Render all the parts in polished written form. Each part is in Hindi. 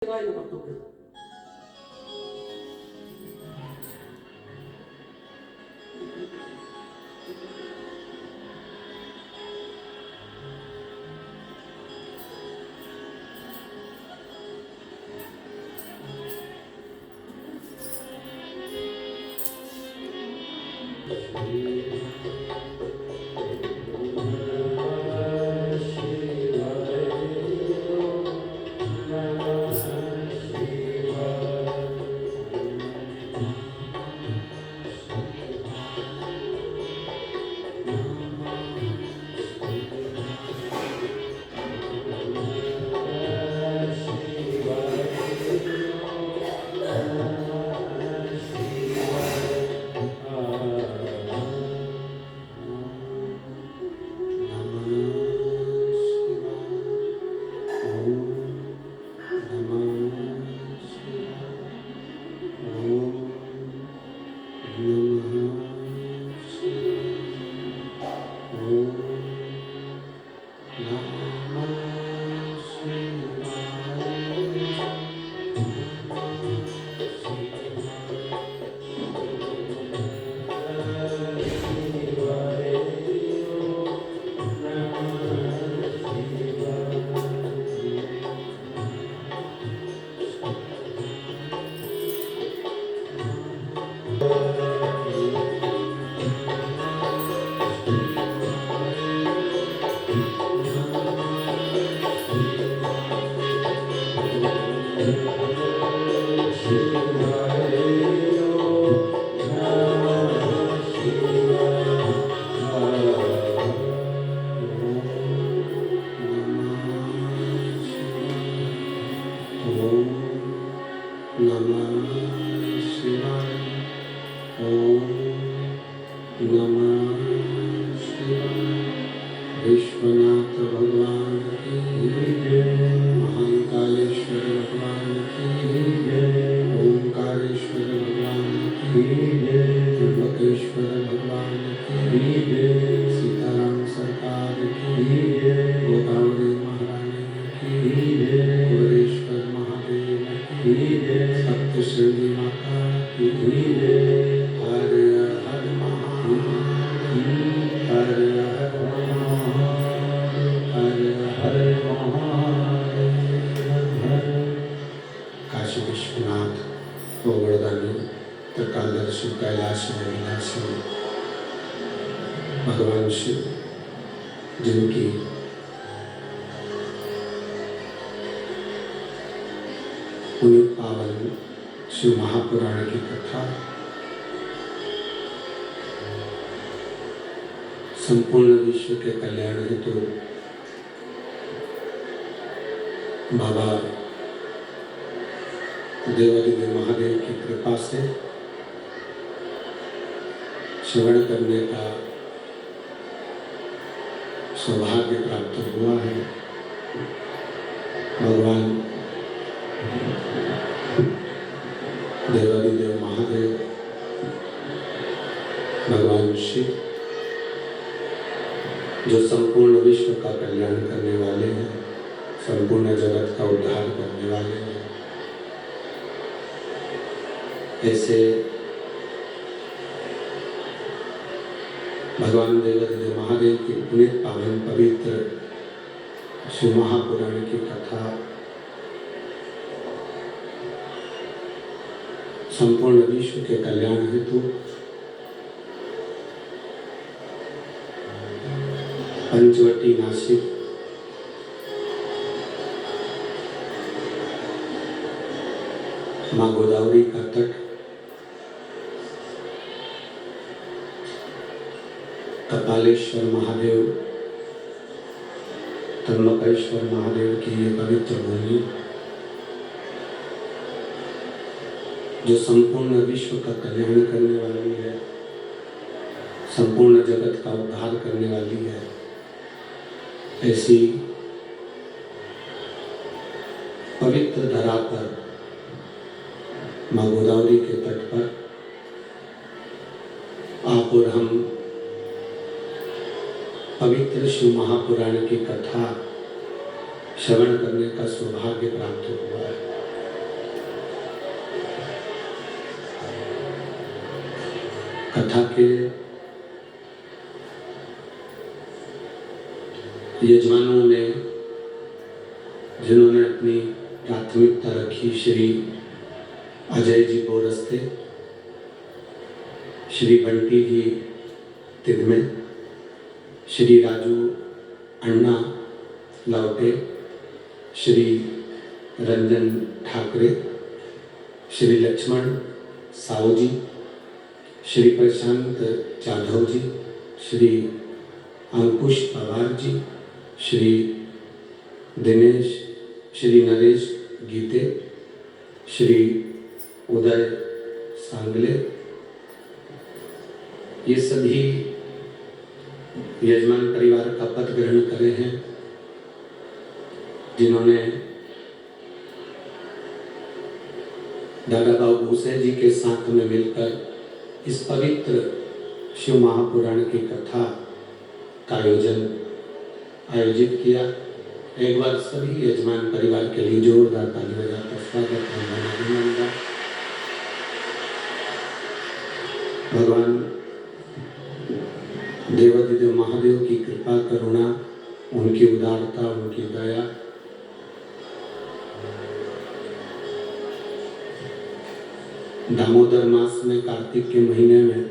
願いのことくविश्वनाथ भगवान की जय, महाकालेश्वर भगवान की जय, ओंकारेश्वर भगवान की जय, त्र्यंबकेश्वर भगवान की जय, सीताराम सरकार की जय, गोदावरी महारानी की जय, कुबेरेश्वर महादेव की जय, सप्तशृंगी माता की जय। हर हर महादेव, हर हर काशी विश्वनाथ गोवर्धनी त्रिकालदर्शी कैलाश विनाशी भगवान शिव, जिनकी पुनीत पावन शिव महापुराण की कथा संपूर्ण विश्व के कल्याण हेतु बाबा देवादिदेव महादेव की कृपा से श्रवण करने का सौभाग्य प्राप्त हुआ है। भगवान देवादिदेव महादेव, भगवान शिव, जो संपूर्ण विश्व का कल्याण करने वाले हैं, संपूर्ण जगत का उद्धार करने वाले हैं, ऐसे भगवान देवादिदेव महादेव की पुनीत पावन पवित्र शिव महापुराण की कथा संपूर्ण विश्व के कल्याण हेतु पंचवटी नासिक माँ गोदावरी का तट, कपालेश्वर महादेव, त्र्यंबकेश्वर महादेव की ये पवित्र भूमि, जो संपूर्ण विश्व का कल्याण करने वाली है, संपूर्ण जगत का उद्धार करने वाली है, ऐसी पवित्र धरा पर माँ गोदावरी के तट पर आप और हम पवित्र शिव महापुराण की कथा श्रवण करने का सौभाग्य प्राप्त हुआ है। कथा के यजमानों में जिन्होंने अपनी प्राथमिकता रखी, श्री अजय जी बोरस्ते, श्री बंटी जी तिदमे, श्री राजू अन्ना लौटे, श्री रंजन ठाकरे, श्री लक्ष्मण साहू जी, श्री प्रशांत जाधव जी, श्री अंकुश पवार जी, श्री दिनेश, श्री नरेश गीते, श्री उदय सांगले, ये सभी यजमान परिवार का पद ग्रहण करे हैं, जिन्होंने दादा बाबू भूसे जी के साथ में मिलकर इस पवित्र शिव महापुराण की कथा का आयोजित किया। एक बार सभी यजमान परिवार के लिए जोरदार ताली बजाकर स्वागत है। भगवान देवादिदेव महादेव की कृपा करुणा, उनकी उदारता, उनकी दया दामोदर मास में, कार्तिक के महीने में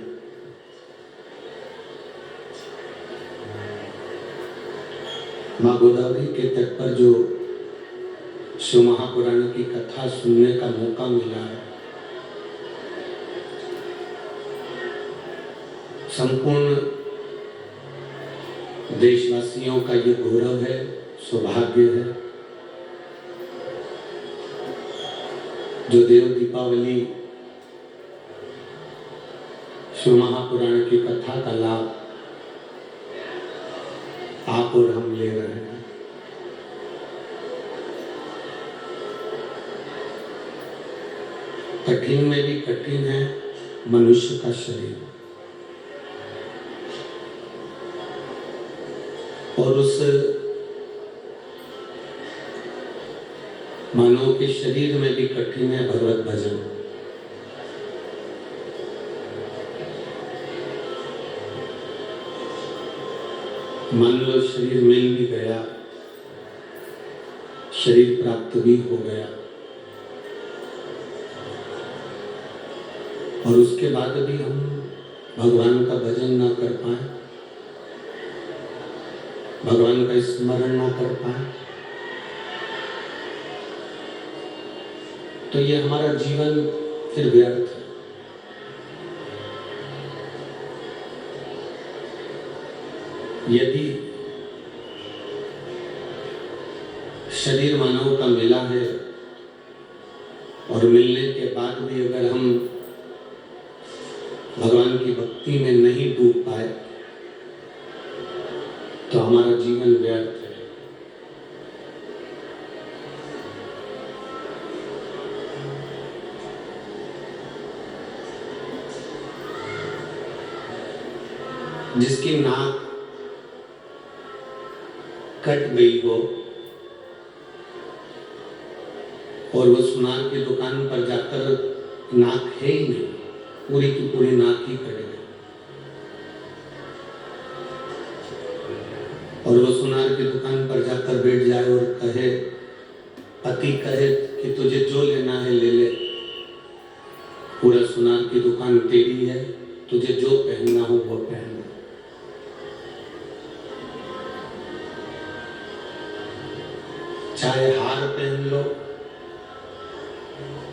माँ गोदावरी के तट पर जो शिव महापुराण की कथा सुनने का मौका मिला है, संपूर्ण देशवासियों का ये गौरव है, सौभाग्य है। जो देव दीपावली शिव महापुराण की कथा का लाभ आप और हम ले रहे हैं। कठिन में भी कठिन है मनुष्य का शरीर, और उस मानव के शरीर में भी कठिन है भगवत भजन। मान लो शरीर मिल भी गया, शरीर प्राप्त भी हो गया, और उसके बाद भी हम भगवान का भजन ना कर पाए, भगवान का स्मरण ना कर पाए, तो ये हमारा जीवन फिर व्यर्थ है। यदि शरीर मानव का मिला है और मिलने के बाद भी अगर हम भगवान की भक्ति में नहीं डूब पाए तो हमारा जीवन व्यर्थ है। जिसकी नाक कट गई हो और वो सुनार की दुकान पर जाकर नाक है ही नहीं, पूरी की पूरी नाक ही कट गई, और वो सुनार की दुकान पर जाकर बैठ जाए और कहे, पति कहे कि तुझे जो लेना है ले ले, पूरा सुनार की दुकान तेरी है, तुझे जो पहनना हो वो पहन। चाहे हार पहन लो,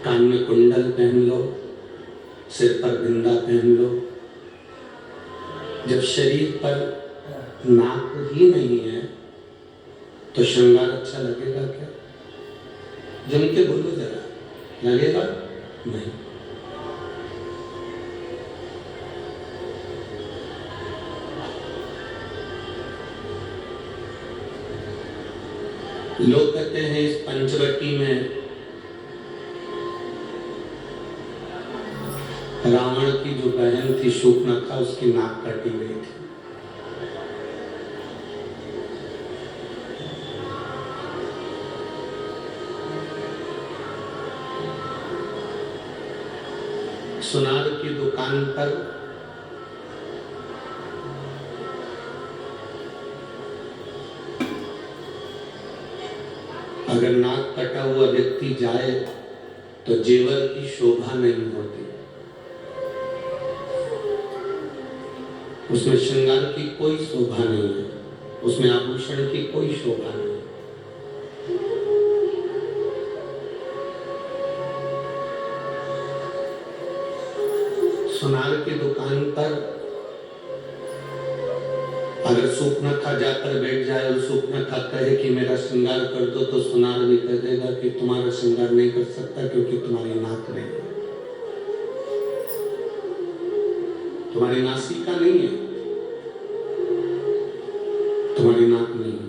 कान में कुंडल पहन लो, सिर पर बिंदा पहन लो, जब शरीर पर नाक ही नहीं है तो श्रृंगार अच्छा लगेगा क्या? जम के बोलो जरा, लगेगा नहीं। लोग कहते हैं इस पंचवटी में रावण की जो बहन थी शूर्पणखा, उसकी नाक काटी गई थी। सुनार की दुकान पर अगर नाक कटा हुआ व्यक्ति जाए तो जेवर की शोभा नहीं होती, उसमें श्रृंगार की कोई शोभा नहीं है, उसमें आभूषण की कोई शोभा नहीं। सुनार की दुकान पर अगर सूपनखा जाकर बैठ जाए और सूपनखा कहे कि मेरा श्रृंगार कर दो, तो सुनार भी कह देगा कि तुम्हारा श्रृंगार नहीं कर सकता क्योंकि तुम्हारी नाक नहीं है, तुम्हारी नासिका नहीं है, तुम्हारी नाक नहीं है।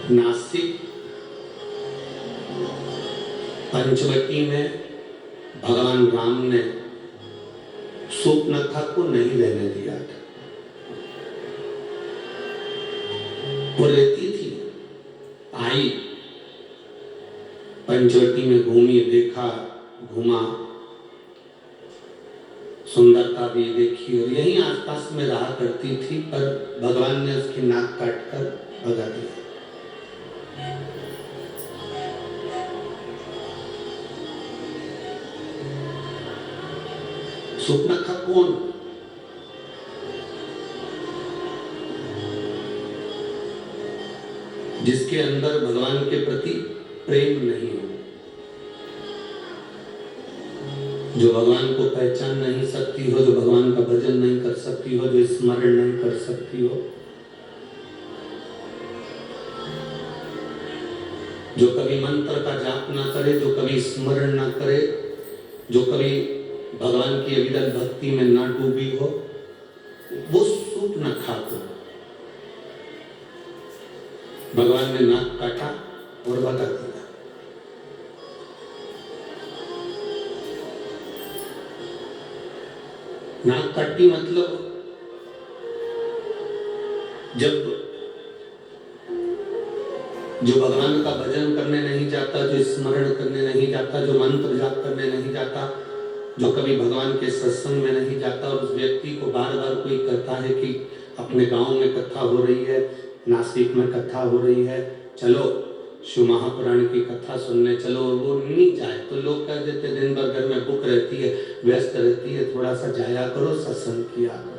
नासिक पंचवटी में भगवान राम ने सूपनखा को नहीं रहने दिया था। वो रहती थी, आई पंचवटी में घूमी, देखा, घूमा, सुंदरता भी देखी और यहीं आसपास में रहा करती थी, पर भगवान ने उसकी नाक काटकर भगा दिया। सूपनखा कौन? जिसके अंदर भगवान के प्रति प्रेम नहीं हो, जो भगवान को पहचान नहीं सकती हो, जो भगवान का भजन नहीं कर सकती हो, जो स्मरण नहीं कर सकती हो, जो कभी मंत्र का जाप ना करे, जो कभी स्मरण ना करे, जो कभी भगवान की अविरल भक्ति में ना डूबी हो, वो सूपनखा को भगवान ने नाक काटा और भगा दिया। नाक काटी मतलब जब जो भगवान का भजन करने नहीं जाता, जो स्मरण करने नहीं जाता, जो मंत्र जाप करने नहीं जाता, जो कभी भगवान के सत्संग में नहीं जाता, और उस व्यक्ति को बार बार कोई कहता है कि अपने गांव में कथा हो रही है, नासिक में कथा हो रही है, चलो शिव महापुराण की कथा सुनने चलो, और वो नहीं जाए तो लोग कह देते दिन भर घर में बुक रहती है, व्यस्त रहती है, थोड़ा सा जाया करो, सत्संग किया करो।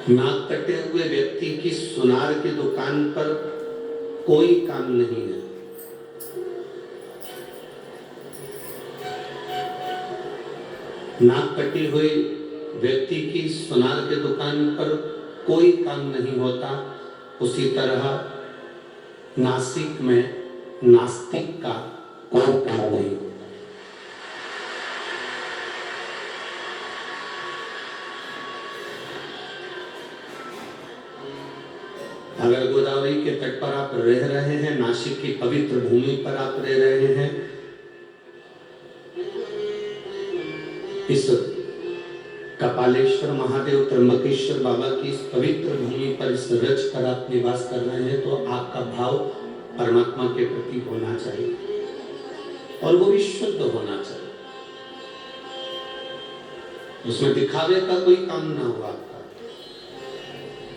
नाक कटे हुए व्यक्ति की सुनार की दुकान पर कोई काम नहीं है। नाक कटी हुई व्यक्ति की सुनार के दुकान पर कोई काम नहीं होता। उसी तरह नासिक में नास्तिक का कोई काम नहीं। अगर गोदावरी के तट पर आप रह रहे हैं, नासिक की पवित्र भूमि पर आप रह रहे हैं, इस कपालेश्वर महादेव त्र्यंबकेश्वर बाबा की इस पवित्र भूमि पर इस रच पर आप निवास कर रहे हैं, तो आपका भाव परमात्मा के प्रति होना चाहिए और वो भी शुद्ध होना चाहिए। उसमें दिखावे का कोई काम ना हो आपका,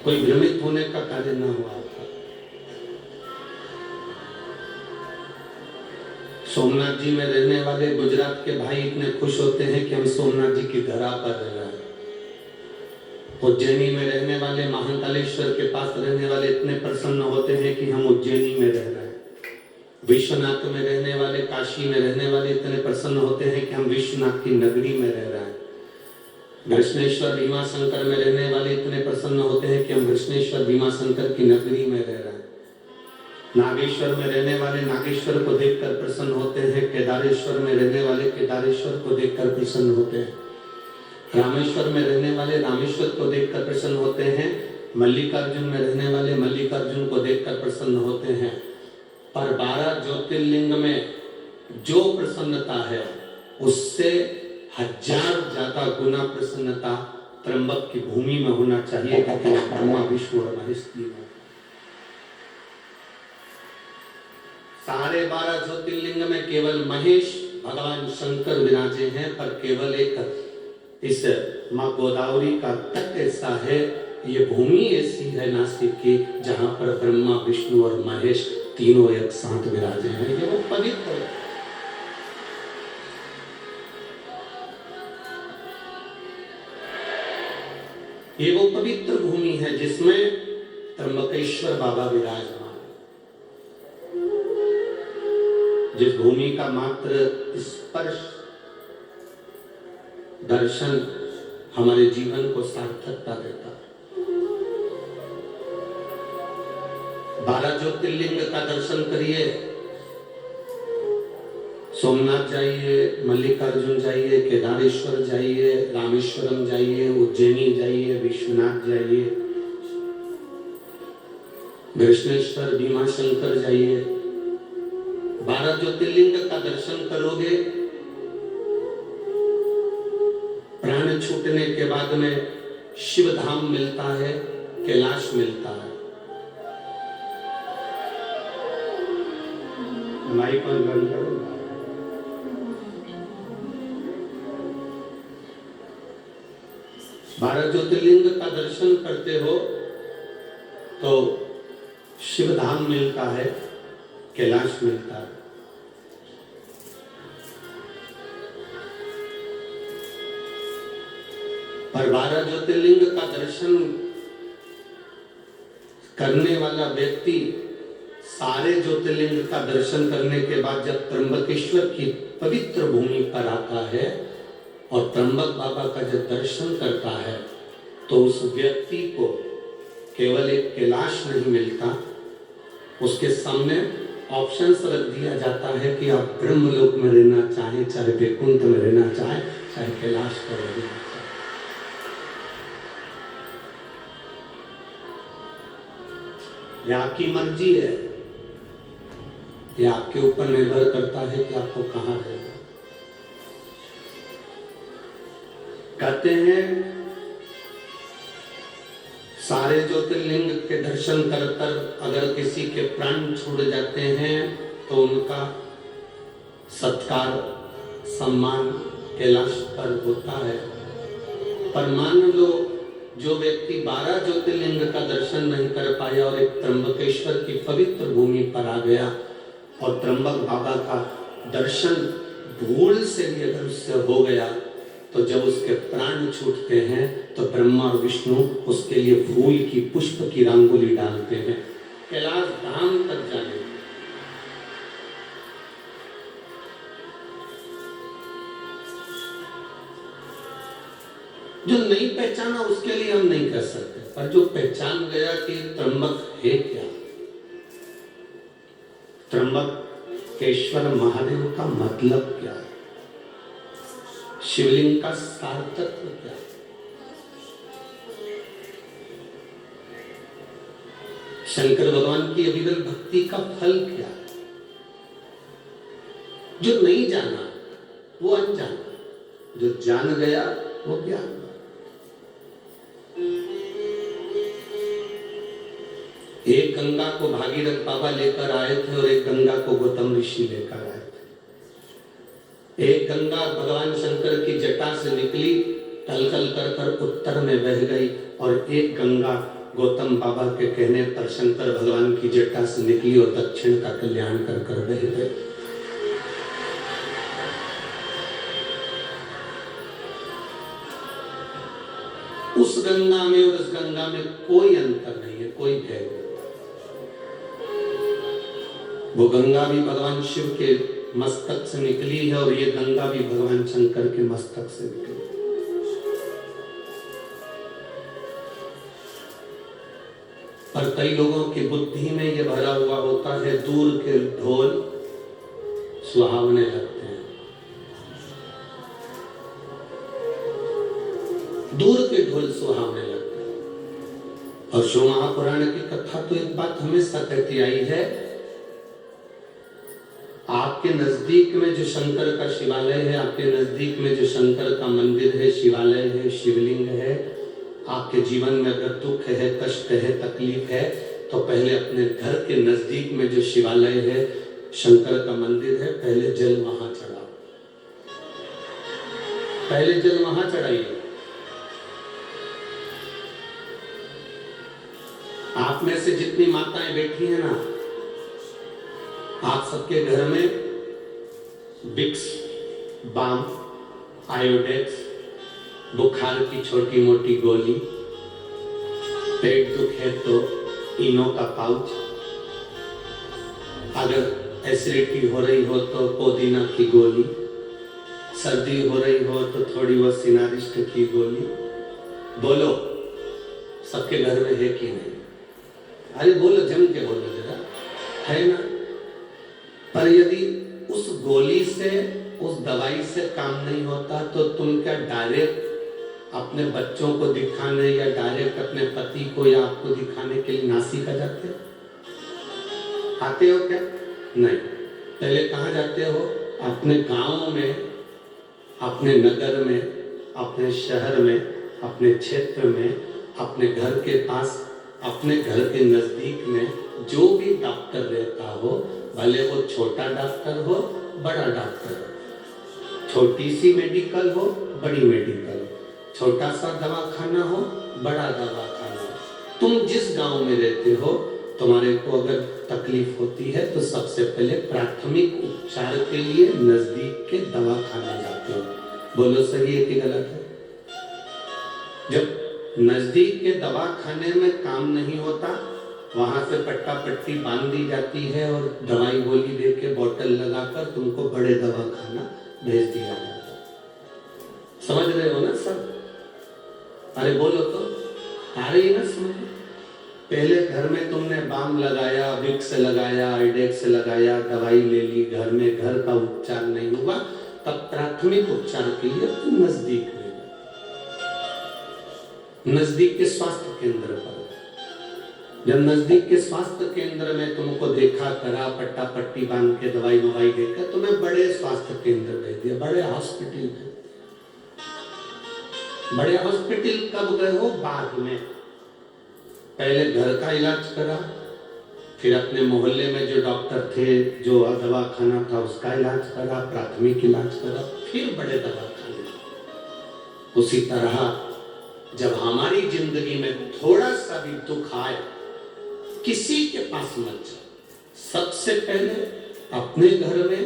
कोई भ्रमित होने का कार्य ना हो आपका। सोमनाथ जी में रहने वाले गुजरात के भाई इतने खुश होते हैं कि हम सोमनाथ जी की धरा पर रह रहे हैं। उज्जैनी में रहने वाले, महाकालेश्वर के पास रहने वाले इतने प्रसन्न होते हैं कि हम उज्जैनी में रह रहे हैं। विश्वनाथ में रहने वाले, काशी में रहने वाले इतने प्रसन्न होते हैं कि हम विश्वनाथ की नगरी में रह रहे हैं। कृष्णेश्वर भीमाशंकर में रहने वाले इतने प्रसन्न होते हैं कि हम कृष्णेश्वर भीमाशंकर की नगरी में रह रहे हैं। नागेश्वर में रहने वाले नागेश्वर को देखकर प्रसन्न होते हैं। केदारेश्वर में रहने वाले केदारेश्वर को देखकर प्रसन्न होते हैं। रामेश्वर में रहने वाले रामेश्वर को देखकर प्रसन्न होते हैं। मल्लिकार्जुन में रहने वाले मल्लिकार्जुन को देखकर प्रसन्न होते हैं। पर 12 ज्योतिर्लिंग में जो प्रसन्नता है उससे 1000 ज्यादा का गुना प्रसन्नता त्र्यंबक की भूमि में होना चाहिए, क्योंकि ब्रह्मा विष्णु और महेश तीन है। सारे 12 ज्योतिर्लिंग में केवल महेश भगवान शंकर विराजे हैं, पर केवल एक इस माँ गोदावरी का तट ऐसा है, ये भूमि ऐसी है नासिक की, जहां पर ब्रह्मा विष्णु और महेश तीनों एक साथ विराजे हैं। ये वो पवित्र है। ये वो पवित्र भूमि है जिसमें त्र्यंबकेश्वर बाबा विराजमान, जिस भूमि का मात्र स्पर्श दर्शन हमारे जीवन को सार्थकता देता है। 12 ज्योतिर्लिंग का दर्शन करिए, सोमनाथ जाइए, मल्लिकार्जुन जाइए, केदारेश्वर जाइए, रामेश्वरम जाइए, उज्जैनी जाइए, विश्वनाथ जाइए, कृष्णेश्वर, भीमाशंकर जाइए। 12 ज्योतिर्लिंग का दर्शन करोगे, प्राण छूटने के बाद में शिव धाम मिलता है, कैलाश मिलता है। माइक बंद करो। 12 ज्योतिर्लिंग का दर्शन करते हो तो शिव धाम मिलता है, कैलाश मिलता है। पर 12 ज्योतिर्लिंग का दर्शन करने वाला व्यक्ति सारे ज्योतिर्लिंग का दर्शन करने के बाद जब त्र्यंबकेश्वर की पवित्र भूमि पर आता है और त्र्यंबक बाबा का जब दर्शन करता है, तो उस व्यक्ति को केवल एक कैलाश नहीं मिलता, उसके सामने ऑप्शंस रख दिया जाता है कि आप ब्रह्मलोक में रहना चाहे, चाहे वैकुंठ में रहना चाहे, चाहे कैलाश पर रहना चाहे। यह आपकी मर्जी है, यह आपके ऊपर निर्भर करता है कि आपको कहां रहना। कहते हैं सारे ज्योतिर्लिंग के दर्शन कर कर अगर किसी के प्राण छूट जाते हैं तो उनका सत्कार सम्मान कैलाश पर होता है। पर मान लो जो व्यक्ति 12 ज्योतिर्लिंग का दर्शन नहीं कर पाया और एक त्र्यंबकेश्वर की पवित्र भूमि पर आ गया और त्र्यंबक बाबा का दर्शन भूल से भी अगर उससे हो गया, तो जब उसके प्राण छूटते हैं तो ब्रह्मा और विष्णु उसके लिए फूल की पुष्प की रंगोली डालते हैं कैलाश धाम तक जाने। जो नहीं पहचाना उसके लिए हम नहीं कर सकते, पर जो पहचान गया कि त्र्यंबक है क्या, त्र्यंबकेश्वर महादेव का मतलब क्या है, शिवलिंग का सार्थत्व क्या है, शंकर भगवान की अविरल भक्ति का फल क्या है, जो नहीं जाना वो अनजाना, जो जान गया वो ज्ञान। एक गंगा को भागीरथ बाबा लेकर आए थे और एक गंगा को गौतम ऋषि लेकर आए थे। एक गंगा भगवान शंकर की जटा से निकली, टलकल कर कर उत्तर में बह गई, और एक गंगा गौतम बाबा के कहने पर शंकर भगवान की जटा से निकली और दक्षिण का कल्याण कर कर बह गई। उस गंगा में और इस गंगा में कोई अंतर नहीं है, कोई भेद नहीं। वो गंगा भी भगवान शिव के मस्तक से निकली है और ये गंगा भी भगवान शंकर के मस्तक से निकली। पर कई लोगों की बुद्धि में ये भरा हुआ होता है, दूर के ढोल सुहावने लगते हैं, दूर के ढोल सुहावने लगते हैं। और शिव महापुराण की कथा तो एक बात हमेशा कहती आई है, आप आपके नजदीक में जो शंकर का शिवालय है, आपके नजदीक में जो शंकर का मंदिर है, शिवालय है, शिवलिंग है, आपके जीवन में अगर दुख है, कष्ट है, तकलीफ है, तो पहले अपने घर के नजदीक में जो शिवालय है, शंकर का मंदिर है, पहले जल वहां चढ़ाओ, पहले जल वहां चढ़ाइए। आप में से जितनी माताएं बैठी हैं ना, आप सबके घर में विक्स, बाम, आयोडेक्स, बुखार की छोटी मोटी गोली, पेट दुख है तो इनो का पाउच, अगर एसिडिटी हो रही हो तो पुदीना की गोली, सर्दी हो रही हो तो थोड़ी वो सिनारिस्ट की गोली। बोलो, सबके घर में है कि नहीं? अरे बोलो, जम के बोलो जरा, है ना? पर यदि उस गोली से, उस दवाई से काम नहीं होता तो तुम क्या डायरेक्ट अपने बच्चों को दिखाने या डायरेक्ट अपने पति को या आपको दिखाने के लिए नासिक जाते हो? आते हो क्या? नहीं। पहले कहाँ जाते हो? अपने गांव में, अपने नगर में, अपने शहर में, अपने क्षेत्र में, अपने घर के पास, अपने घर के नजदीक में जो भी डॉक्टर रहता हो, भले वो छोटा डॉक्टर हो, बड़ा डॉक्टर हो, छोटी सी मेडिकल हो, बड़ी मेडिकल हो, छोटा सा दवाखाना हो, बड़ा दवाखाना हो, तुम जिस गांव में रहते हो, तुम्हारे को अगर तकलीफ होती है तो सबसे पहले प्राथमिक उपचार के लिए नजदीक के दवाखाने जाते हो। बोलो, सही है कि गलत है? जब नजदीक के दवाखाने में काम नहीं होता, वहां से पट्टा पट्टी बांध दी जाती है और दवाई गोली दे के बोतल लगाकर तुमको बड़े दवाखाना भेज दिया जाता है। समझ रहे हो ना सब? अरे बोलो तो, आ रही है ना समझ? पहले घर में तुमने बाम लगाया, विक्स लगाया, आइडेक्स लगाया, दवाई ले ली, घर में घर का उपचार नहीं हुआ, तब प्राथमिक उपचार के लिए तुम नजदीक में, नजदीक के स्वास्थ्य केंद्र पर। जब नजदीक के स्वास्थ्य केंद्र में तुमको देखा, करा, पट्टा पट्टी बांध के दवाई दवाई देकर तुम्हें बड़े स्वास्थ्य केंद्र भेज दिया, बड़े हॉस्पिटल में। बड़े हॉस्पिटल कब गए हो? बाद में। पहले घर का इलाज करा, फिर अपने मोहल्ले में जो डॉक्टर थे, जो दवाखाना था, उसका इलाज करा, प्राथमिक इलाज करा, फिर बड़े दवाखाने। उसी तरह जब हमारी जिंदगी में थोड़ा सा भी दुख आए, किसी के पास मत जाओ, सबसे पहले अपने घर में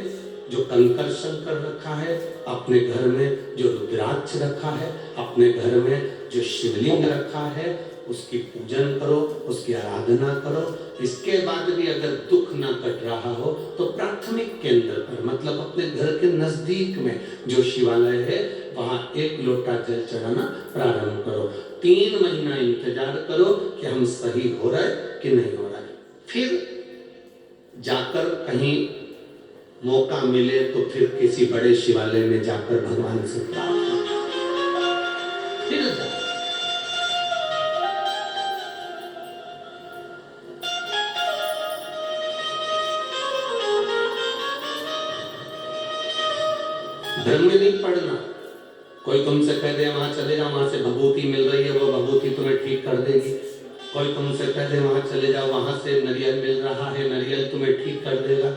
जो कंकर शंकर रखा है, अपने घर में जो रुद्राक्ष रखा है, अपने घर में जो शिवलिंग रखा है, उसकी पूजन करो, उसकी आराधना करो। इसके बाद भी अगर दुख ना कट रहा हो तो प्राथमिक केंद्र पर, मतलब अपने घर के नजदीक में जो शिवालय है, वहां 1 लोटा जल चढ़ाना प्रारंभ करो। 3 महीना इंतजार करो कि हम सही हो रहा है कि नहीं हो रहा है। फिर जाकर कहीं मौका मिले तो फिर किसी बड़े शिवालय में जाकर भगवान से प्रार्थना, फिर जाओ। धर्म में नहीं पढ़ना। कोई तुमसे कह दे वहां चले जाओ, वहां से भभूति मिल रही है, वो भभूति तुम्हें ठीक कर देगी। कोई तुमसे कह दे वहां चले जाओ, वहां से नारियल मिल रहा है, नारियल तुम्हें ठीक कर देगा।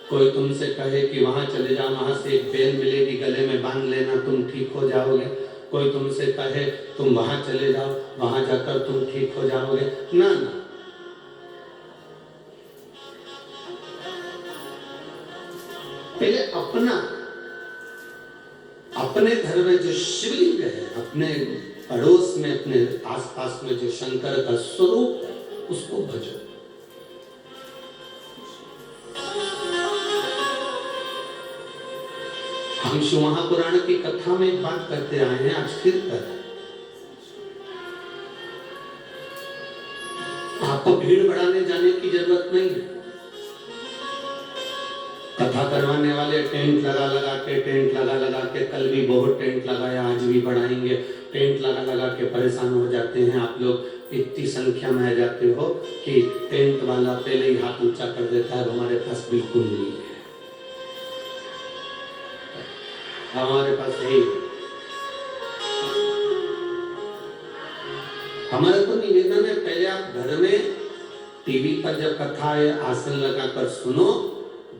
कोई तुमसे कहे कि वहां चले जाओ, वहां से एक बेल मिलेगी, गले में बांध लेना, तुम ठीक हो जाओगे। कोई तुमसे कहे तुम वहां चले जाओ, वहां जाकर तुम ठीक हो जाओगे। ना ना, पहले अपने घर में जो शिवलिंग है, अपने पड़ोस में, अपने आसपास में जो शंकर का स्वरूप है, उसको भजो। हम शिव महापुराण की कथा में एक बात करते आए हैं, आज फिर करें। आपको भीड़ बढ़ाने जाने की जरूरत नहीं है। कथा करवाने वाले टेंट लगा के, कल भी बहुत टेंट लगाया, आज भी बढ़ाएंगे। टेंट लगा के परेशान हो जाते हैं आप लोग। इतनी संख्या में आ जाते हो कि टेंट वाला पहले ही हाथ ऊंचा कर देता है, हमारे पास बिल्कुल नहीं है। हमारे पास है ही। हमारा तो निवेदन है, पहले आप घर में टीवी पर जब कथा या आसन लगाकर सुनो,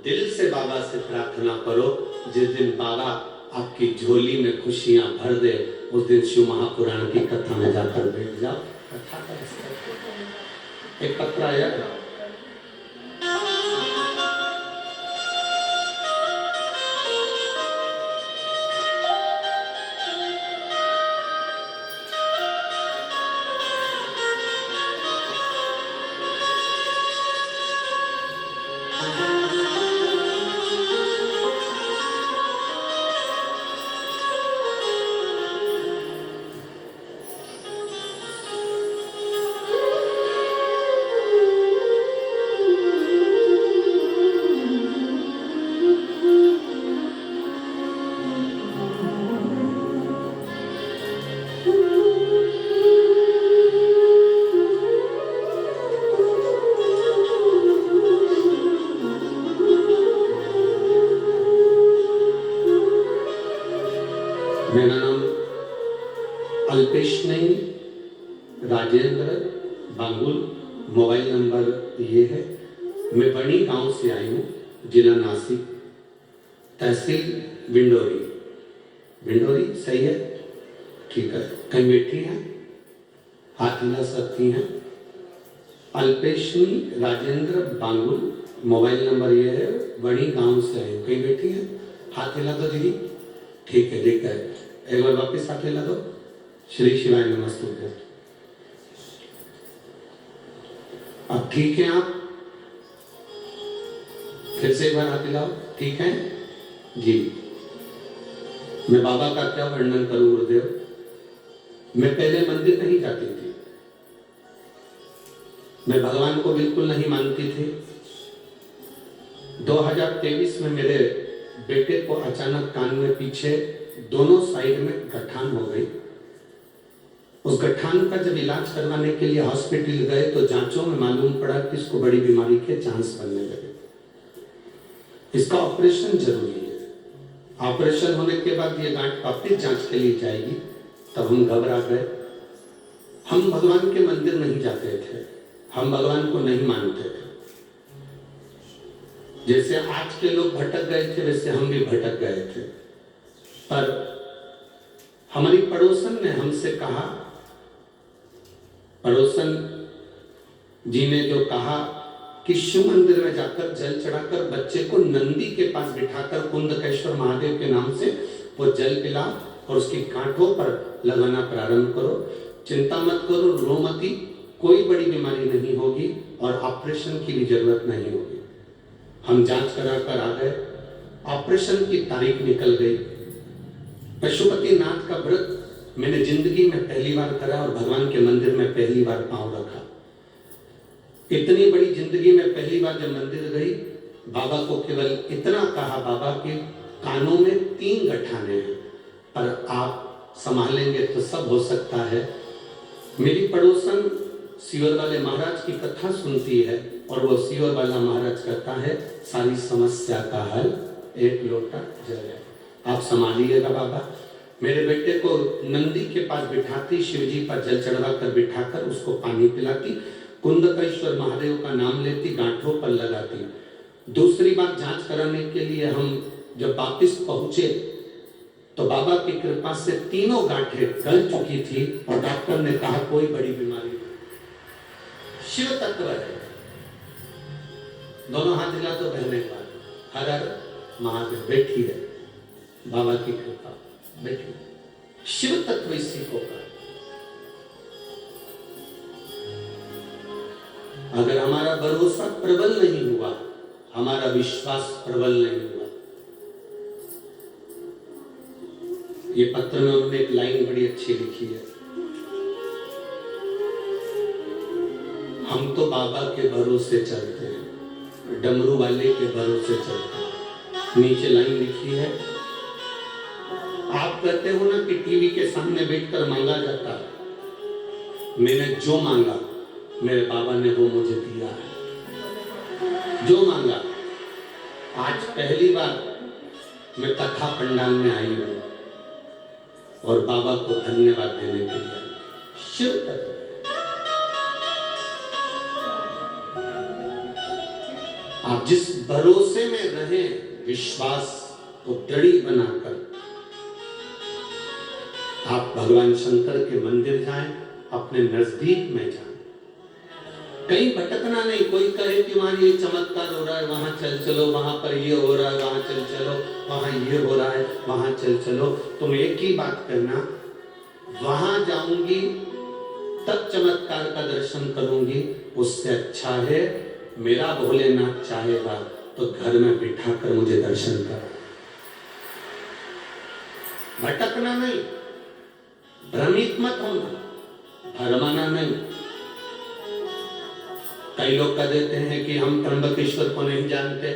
दिल से बाबा से प्रार्थना करो। जिस दिन बाबा आपकी झोली में खुशियां भर दे, उस दिन शिव महापुराण की कथा में जाकर बैठ जाओ। कथा का एक पत्र आया, मेरा नाम अल्पेश नहीं, राजेंद्र बांगुल, मोबाइल नंबर ये है। मैं बड़ी गांव से आई हूँ, जिला नासिक, तहसील बिंडोरी। बिंडोरी सही है, ठीक है। कहीं बैठी हैं, हाथ हिला सकती हैं। अल्पेशनी राजेंद्र बांगुल, मोबाइल नंबर ये है, बड़ी गांव से आई हूँ। कहीं बैठी हैं, हाथ हिला दो दीदी, ठीक है, ठीक है। एक बार वापस हाथ हिला दो। श्री शिवाय नमस्तुभ्यं। अब ठीक है, आप फिर से एक बार हाथ हिलाओ, ठीक है जी। मैं बाबा का क्या वर्णन करूं गुरुदेव। मैं पहले मंदिर नहीं जाती थी, मैं भगवान को बिल्कुल नहीं मानती थी। 2023 में मेरे बेटे को अचानक कान में पीछे दोनों साइड में गठान हो गई। उस गठान का जब इलाज करवाने के लिए हॉस्पिटल गए तो जांचों में मालूम पड़ा कि इसको बड़ी बीमारी के चांस बनने लगे। इसका ऑपरेशन जरूरी है। ऑपरेशन होने के बाद ये गांठ वापिस जांच के लिए जाएगी। तब हम घबरा गए। हम भगवान के मंदिर नहीं जाते थे, हम भगवान को नहीं मानते थे। जैसे आज के लोग भटक गए थे, वैसे हम भी भटक गए थे। पर हमारी पड़ोसन ने हमसे कहा, पड़ोसन जी ने जो कहा कि शिव मंदिर में जाकर जल चढ़ाकर बच्चे को नंदी के पास बिठाकर कुंदकेश्वर महादेव के नाम से वो जल पिला और उसकी गांठों पर लगाना प्रारंभ करो। चिंता मत करो, रो मत, कोई बड़ी बीमारी नहीं होगी और ऑपरेशन की भी जरूरत नहीं होगी। हम जांच कराकर आ गए, ऑपरेशन की तारीख निकल गई। पशुपति नाथ का व्रत मैंने जिंदगी में पहली बार करा और भगवान के मंदिर में पहली बार पांव रखा। इतनी बड़ी जिंदगी में पहली बार जब मंदिर गई, बाबा को केवल इतना कहा, बाबा के कानों में 3 गठाने हैं, पर आप संभालेंगे तो सब हो सकता है। मेरी पड़ोसन सीवर वाले महाराज की कथा सुनती है और वो सीवर वाला महाराज कहता है सारी समस्या का हल एक लोटा जल है। आप संभालिएगा बाबा। मेरे बेटे को नंदी के पास बिठाती, शिवजी पर जल चढ़वा कर बिठाकर उसको पानी पिलाती, कुंदकेश्वर महादेव का नाम लेती, गांठों पर लगाती। दूसरी बार जांच कराने के लिए हम जब वापिस पहुंचे तो बाबा की कृपा से तीनों गांठें गल चुकी थी और डॉक्टर ने कहा कोई बड़ी बीमारी नहीं, शिव तत्व है। दोनों हाथ हिला तो बहने के बाद हर हर महादेव। बैठी है, बाबा की कृपा, बैठी। शिव तत्व इसी को कहा। अगर हमारा भरोसा प्रबल नहीं हुआ, हमारा विश्वास प्रबल नहीं हुआ। ये पत्र में उन्होंने एक लाइन बड़ी अच्छी लिखी है, हम तो बाबा के भरोसे चलते हैं, डमरू वाले के भरोसे चलते हैं। नीचे लाइन लिखी है, आप कहते हो ना कि टीवी के सामने बैठकर मांगा जाता है। मैंने जो मांगा मेरे बाबा ने वो मुझे दिया है। जो मांगा, आज पहली बार मैं कथा पंडाल में आई हूं और बाबा को धन्यवाद देने के लिए शिव तत्व। आप जिस भरोसे में रहें, विश्वास को दृढ़ बनाकर आप भगवान शंकर के मंदिर जाएं, अपने नजदीक में जाएं, कहीं भटकना नहीं। कोई कहे कि वहां ये चमत्कार हो रहा है, वहां चल चलो, वहां पर ये हो रहा है, वहां चल चलो, वहां ये हो रहा है, वहां चल चलो। तुम एक ही बात करना, वहां जाऊंगी तब चमत्कार का दर्शन करूंगी, उससे अच्छा है मेरा भोलेनाथ चाहेगा तो घर में बिठा कर मुझे दर्शन करो। भटकना नहीं, भ्रमित मत होना, भरमाना नहीं। कई लोग कह देते हैं कि हम त्र्यंबकेश्वर को नहीं जानते,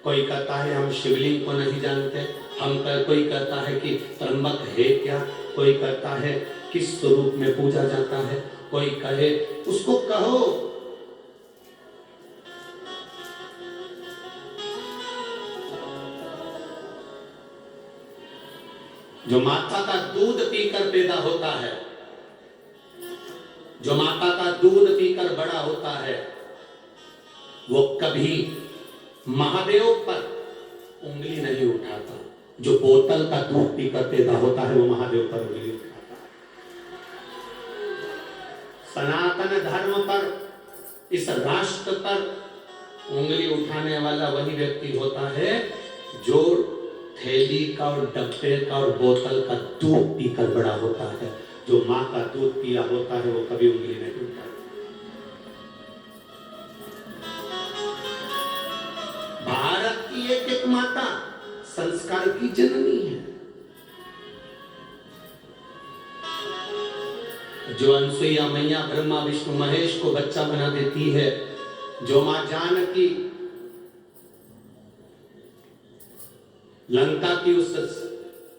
कोई कहता है हम शिवलिंग को नहीं जानते, कोई कहता है कि त्र्यंबक है क्या, कोई कहता है किस स्वरूप में पूजा जाता है, कोई कहे, उसको कहो जो माता का दूध पीकर पैदा होता है, जो माता का दूध पीकर बड़ा होता है, वो कभी महादेव पर उंगली नहीं उठाता। जो बोतल का दूध पीकर पैदा होता है वो महादेव पर उंगली उठाता है। सनातन धर्म पर, इस राष्ट्र पर उंगली उठाने वाला वही व्यक्ति होता है जो थैली का और डब्बे का और बोतल का दूध पीकर बड़ा होता है। जो माँ का दूध पिया होता है वो कभी उंगली नहीं उठाता। भारत की एक एक माता संस्कार की जननी है। जो अनसुईया मैया ब्रह्मा विष्णु महेश को बच्चा बना देती है, जो मां जानकी लंका की उस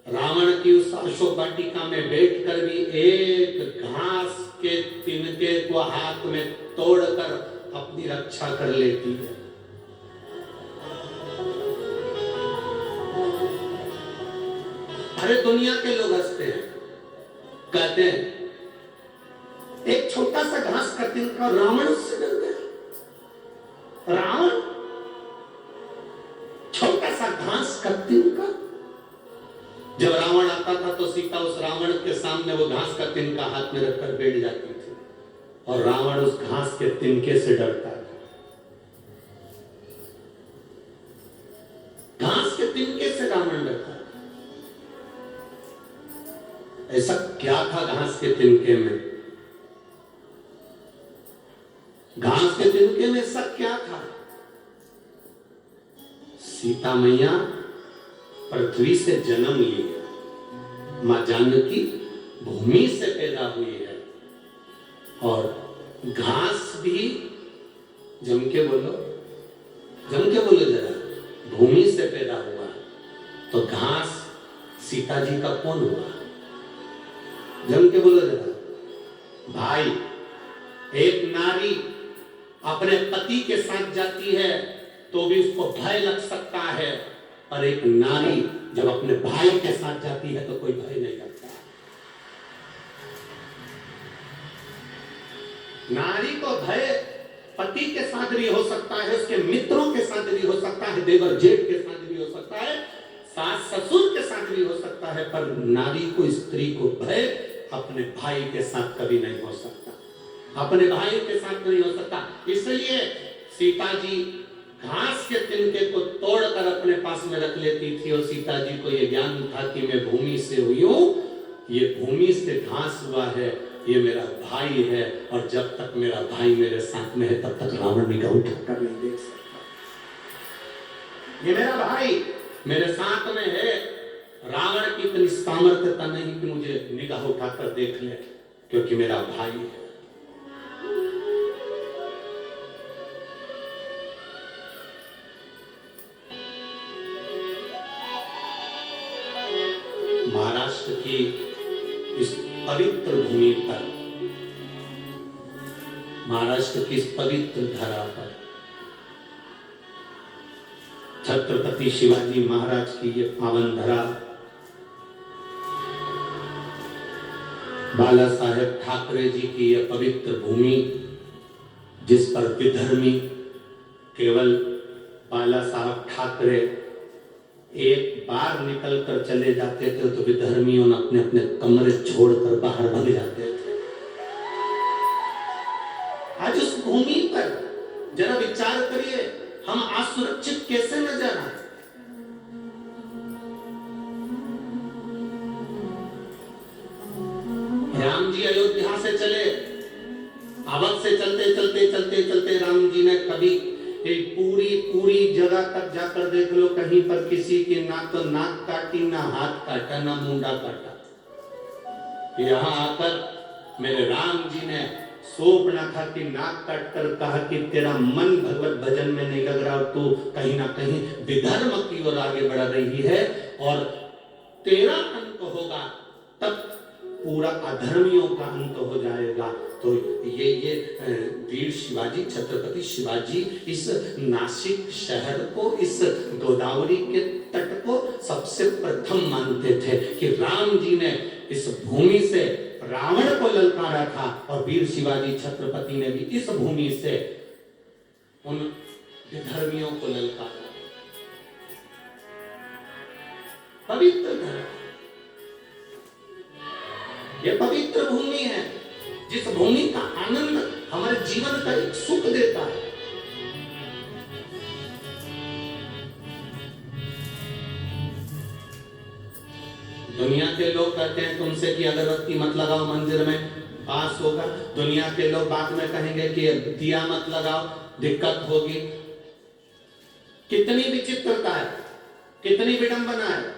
रावण की उस अशोक वाटिका में बैठकर भी एक घास के तिनके को हाथ में तोड़कर अपनी रक्षा कर लेती है। अरे दुनिया के लोग हंसते हैं, कहते हैं एक छोटा सा घास का तिनका, रावण उससे डर गया। रावण छोटा सा घास का तिनका। जब रावण आता था तो सीता उस रावण के सामने वो घास का तिनका हाथ में रखकर बैठ जाती थी और रावण उस घास के तिनके से डरता था। घास के तिनके से रावण डरता था। ऐसा क्या था घास के तिनके में? घास के तिनके में ऐसा क्या था? सीता मैया पृथ्वी से जन्म ली है, मां जानकी भूमि से पैदा हुई है और घास भी, जम के बोलो जरा, भूमि से पैदा हुआ। तो घास सीता जी का कौन हुआ? जम के बोलो जरा। भाई, एक नारी अपने पति के साथ जाती है तो भी उसको भय लग सकता है, पर एक नारी जब अपने भाई के साथ जाती है तो कोई भय नहीं लगता। नारी को भय पति के साथ भी हो सकता है, उसके मित्रों के साथ भी हो सकता है, देवर जेठ के साथ भी हो सकता है, सास ससुर के साथ भी हो सकता है, पर नारी को, स्त्री को भय अपने भाई के साथ कभी नहीं हो सकता, अपने भाई के साथ नहीं हो सकता। इसलिए सीता जी घास के तिनके को तोड़कर अपने पास में रख लेती थी और सीता जी को यह ज्ञान था कि मैं भूमि से हुई हूं, ये भूमि से घास हुआ है, ये मेरा भाई है और जब तक मेरा भाई मेरे साथ में है तब तक रावण निगाह उठाकर नहीं देख सकता। ये मेरा भाई मेरे साथ में है, रावण की इतनी सामर्थ्यता नहीं कि मुझे निगाह उठाकर देख ले, क्योंकि मेरा भाई है। महाराष्ट्र की इस पवित्र भूमि पर, महाराष्ट्र की इस पवित्र धरा पर छत्रपति शिवाजी महाराज की ये पावन धरा, बाला साहेब ठाकरे जी की यह पवित्र भूमि, जिस पर विधर्मी, केवल बाला साहब ठाकरे एक बार निकल कर चले जाते थे तो विधर्मियों अपने अपने कमरे छोड़कर बाहर भाग जाते थे। आज उस भूमि पर जरा विचार करिए, हम असुरक्षित कैसे नजर आए। राम जी अयोध्या से चले, अवध से चलते चलते चलते चलते राम जी ने कभी एक पूरी जगह तक जाकर देख लो, कहीं पर किसी की ना तो नाक काटी, ना हाथ काटा, ना मुंडा काटा। यहाँ आकर मेरे राम जी ने शोभनाखा की नाक काट कर कहा कि तेरा मन भगवत भजन में नहीं लग रहा, तू कहीं ना कहीं विधर्म की ओर आगे बढ़ रही है, और तेरा अंत होगा तब पूरा अधर्मियों का अंत हो जाएगा। तो ये वीर शिवाजी, छत्रपति शिवाजी इस नासिक शहर को, इस गोदावरी के तट को सबसे प्रथम मानते थे कि राम जी ने इस भूमि से रावण को ललकारा था, और वीर शिवाजी छत्रपति ने भी इस भूमि से उन विधर्मियों को ललकारा। पवित्र धरा, यह पवित्र भूमि है, जिस भूमि का आनंद हमारे जीवन का एक सुख देता है। दुनिया के लोग कहते हैं तुमसे कि अगरबत्ती मत लगाओ, मंदिर में पास होगा। दुनिया के लोग बाद में कहेंगे कि दिया मत लगाओ, दिक्कत होगी। कितनी विचित्रता है, कितनी विडंबना है,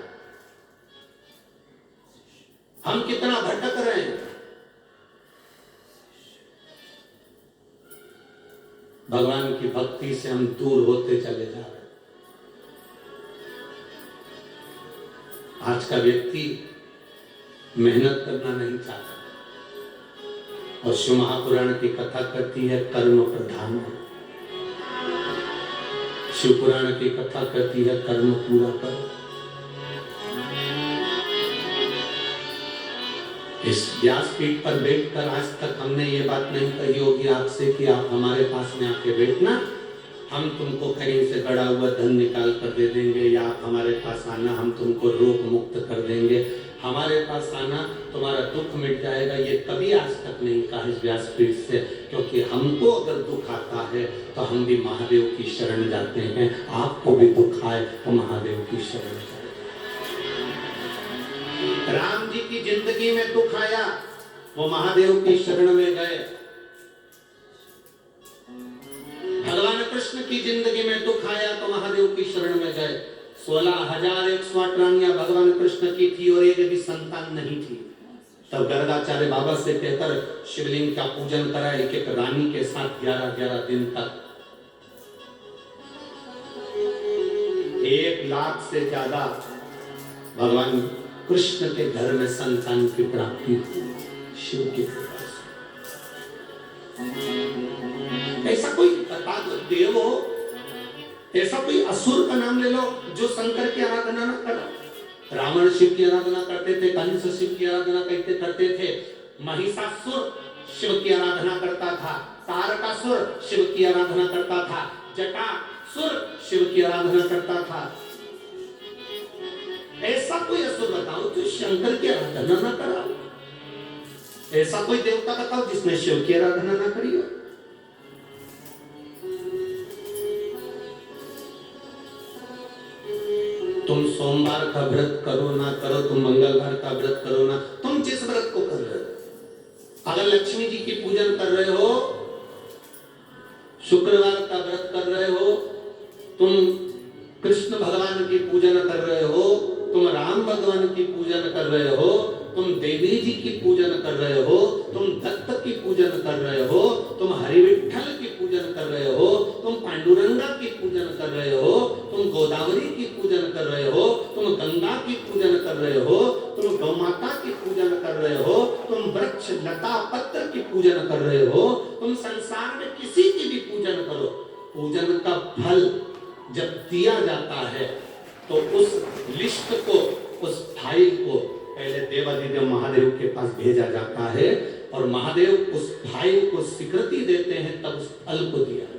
हम कितना भटक रहे हैं। भगवान की भक्ति से हम दूर होते चले जा रहे हैं। आज का व्यक्ति मेहनत करना नहीं चाहता, और शिव महापुराण की कथा कहती है कर्म प्रधान है। शिव पुराण की कथा कहती है कर्म पूरा करो। इस व्यासपीठ पर बैठकर आज तक हमने ये बात नहीं कही होगी आपसे कि आप हमारे पास में आके बैठना, हम तुमको कहीं से गड़ा हुआ धन निकाल कर दे देंगे, या आप हमारे पास आना हम तुमको रोग मुक्त कर देंगे, हमारे पास आना तुम्हारा दुख मिट जाएगा। ये कभी आज तक नहीं कहा इस व्यासपीठ से, क्योंकि हमको अगर दुख आता है तो हम भी महादेव की शरण जाते हैं। आपको भी दुख आए तो महादेव की शरण जाए। राम जी की जिंदगी में दुख आया, वो महादेव की शरण में गए। भगवान कृष्ण की जिंदगी में दुख आया तो महादेव की शरण में गए। 16,108 रानियां भगवान कृष्ण की थी और एक भी संतान नहीं थी। तब गर्गाचार्य बाबा से कहकर शिवलिंग का पूजन करा, एक एक रानी के साथ 11-11 दिन तक। 1 लाख से ज्यादा भगवान कृष्ण के घर में संतान की प्राप्ति शिव की कृपा से। ऐसा कोई बता दो देव हो, ऐसा कोई असुर का नाम ले लो जो शंकर की आराधना न करो। रावण शिव की आराधना करते थे, कंस शिव की आराधना करते थे, महिषासुर शिव की आराधना करता था, तारकासुर शिव की आराधना करता था, जटासुर शिव की आराधना करता था। ऐसा कोई असुर बताओ जो शंकर की आराधना ना कराओ। ऐसा कोई देवता बताओ जिसने शिव की आराधना ना करी हो। तुम सोमवार का व्रत करो ना करो, तुम मंगलवार का व्रत करो ना, तुम जिस व्रत को कर रहे हो, अगर लक्ष्मी जी की पूजन कर रहे हो, शुक्रवार का व्रत कर रहे हो, तुम कृष्ण भगवान की पूजन कर रहे हो, तुम राम भगवान की पूजन कर रहे हो, तुम देवी जी की पूजन कर रहे हो, तुम दत्त की पूजन कर रहे हो, तुम हरिविठल की पूजन कर रहे हो, तुम पांडुरंगा की पूजन कर रहे हो, तुम गोदावरी की पूजन कर रहे हो, तुम गंगा की पूजन कर रहे हो, तुम गौ माता की पूजन कर रहे हो, तुम वृक्ष लता पत्र की पूजन कर रहे हो, तुम संसार में किसी की भी पूजन करो, पूजन का फल जब दिया जाता है तो उस लिस्ट को, उस फाइल को पहले देवाधिदेव महादेव के पास भेजा जाता है और महादेव उस फाइल को स्वीकृति देते हैं, तब उस फल को दिया जाता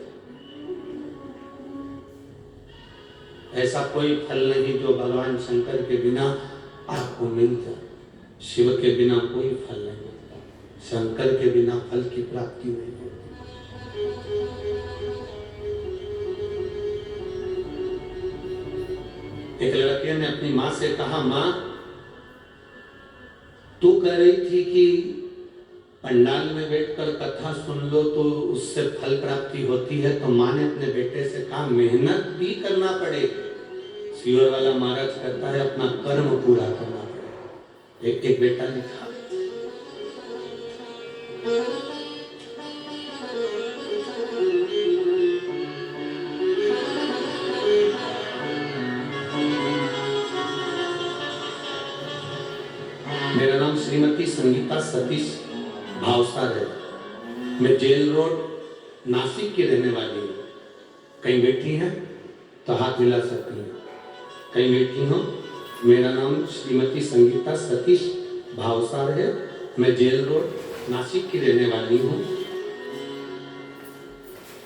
है। ऐसा कोई फल नहीं जो भगवान शंकर के बिना आपको मिल जाए। शिव के बिना कोई फल नहीं मिलता, शंकर के बिना फल की प्राप्ति नहीं होती। एक लड़के ने अपनी माँ से कहा, माँ तू कह रही थी कि पंडाल में बैठकर कथा सुन लो तो उससे फल प्राप्ति होती है, तो माँ ने अपने बेटे से कहा मेहनत भी करना पड़ेगा। सियोर वाला महाराज कहता है अपना कर्म पूरा करना पड़ेगा। एक बेटा लिखा, मेरा नाम श्रीमती संगीता सतीश भावसार है। मैं जेल रोड नासिक की रहने वाली हूँ। कहीं बैठी हैं तो हाथ मिला सकती हैं। कहीं बैठी हो? मेरा नाम श्रीमती संगीता सतीश भावसार है। मैं जेल रोड नासिक की रहने वाली हूँ।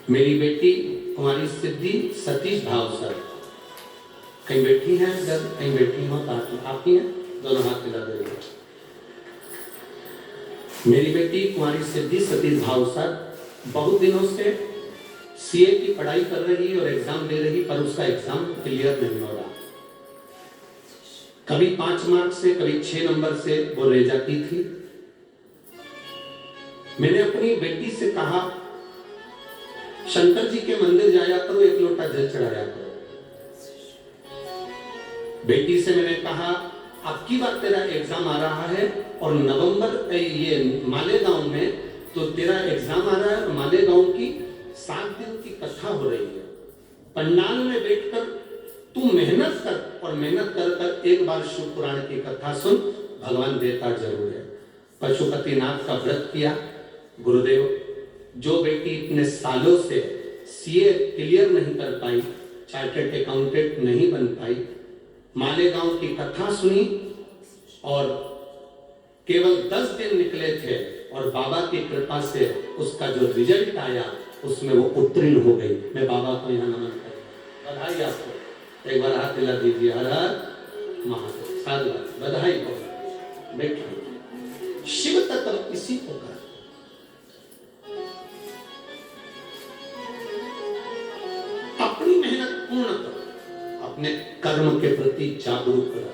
मेरी बेटी कुमारी सिद्धि सतीश भावसार कहीं बैठी हैं? जब कहीं बैठी हो तो आप ही हैं, दोनों हाथ मिला देंगे। मेरी बेटी कुमारी सिद्धि सतीश भावसार बहुत दिनों से सीए की पढ़ाई कर रही और एग्जाम दे रही, पर उसका एग्जाम क्लियर नहीं हो रहा। कभी 5 मार्क्स से, कभी 6 नंबर से वो रह जाती थी। मैंने अपनी बेटी से कहा शंकर जी के मंदिर जाया करो, 1 लोटा जल चढ़ाया करो। बेटी से मैंने कहा अब की बार तेरा एग्जाम आ रहा है और नवंबर ये मालेगांव में तो तेरा एग्जाम आ रहा है, मालेगांव की 7 दिन की कथा हो रही है। पंडाल में बैठकर तू मेहनत कर और मेहनत कर कर एक बार शिव पुराण की कथा सुन, भगवान देता जरूर है। पशुपतिनाथ का व्रत किया। गुरुदेव, जो बेटी इतने सालों से सीए क्लियर नहीं कर पाई, चार्टर्ड अकाउंटेंट नहीं बन पाई, मालेगांव की कथा सुनी और केवल 10 दिन निकले थे और बाबा की कृपा से उसका जो रिजल्ट आया उसमें वो उत्तीर्ण हो गई। मैं बाबा को यहाँ नमन करता हूं। बधाई आपको, एक बार हाथ मिला दीजिए। हर हर महादेव। साधुवाद, बधाई हो। बैठिए। शिव तत्व इसी को कर, अपनी मेहनत पूर्ण करो, अपने कर्म के प्रति जागरूक रहो।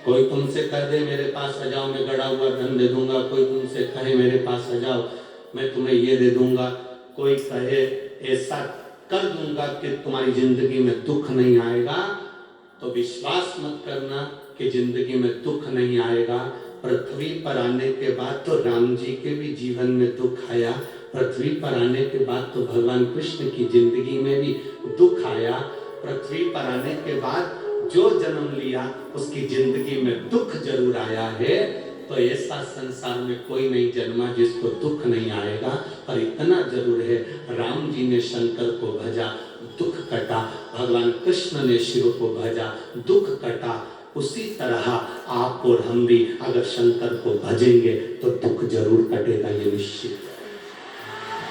कोई तुमसे कह दे मेरे पास आ जाओ मैं गड़ा हुआ धन दे दूंगा, कोई तुमसे कहे मेरे पास आ जाओ मैं तुम्हें ये दे दूंगा, कोई कहे ऐसा कर दूंगा कि तुम्हारी जिंदगी में दुख नहीं आएगा, तो विश्वास मत करना कि जिंदगी में दुख नहीं आएगा। पृथ्वी पर आने के बाद तो राम जी के भी जीवन में दुख आया, पृथ्वी पर आने के बाद तो भगवान कृष्ण की जिंदगी में भी दुख आया। पृथ्वी पर आने के बाद जो जन्म लिया उसकी जिंदगी में दुख जरूर आया है। तो ऐसा संसार में कोई नहीं जन्मा जिसको दुख नहीं आएगा। पर इतना जरूर है, राम जी ने शंकर को भजा, दुख कटा। भगवान कृष्ण ने शिव को भजा, दुख कटा। उसी तरह आप और हम भी अगर शंकर को भजेंगे तो दुख जरूर कटेगा, ये निश्चित है,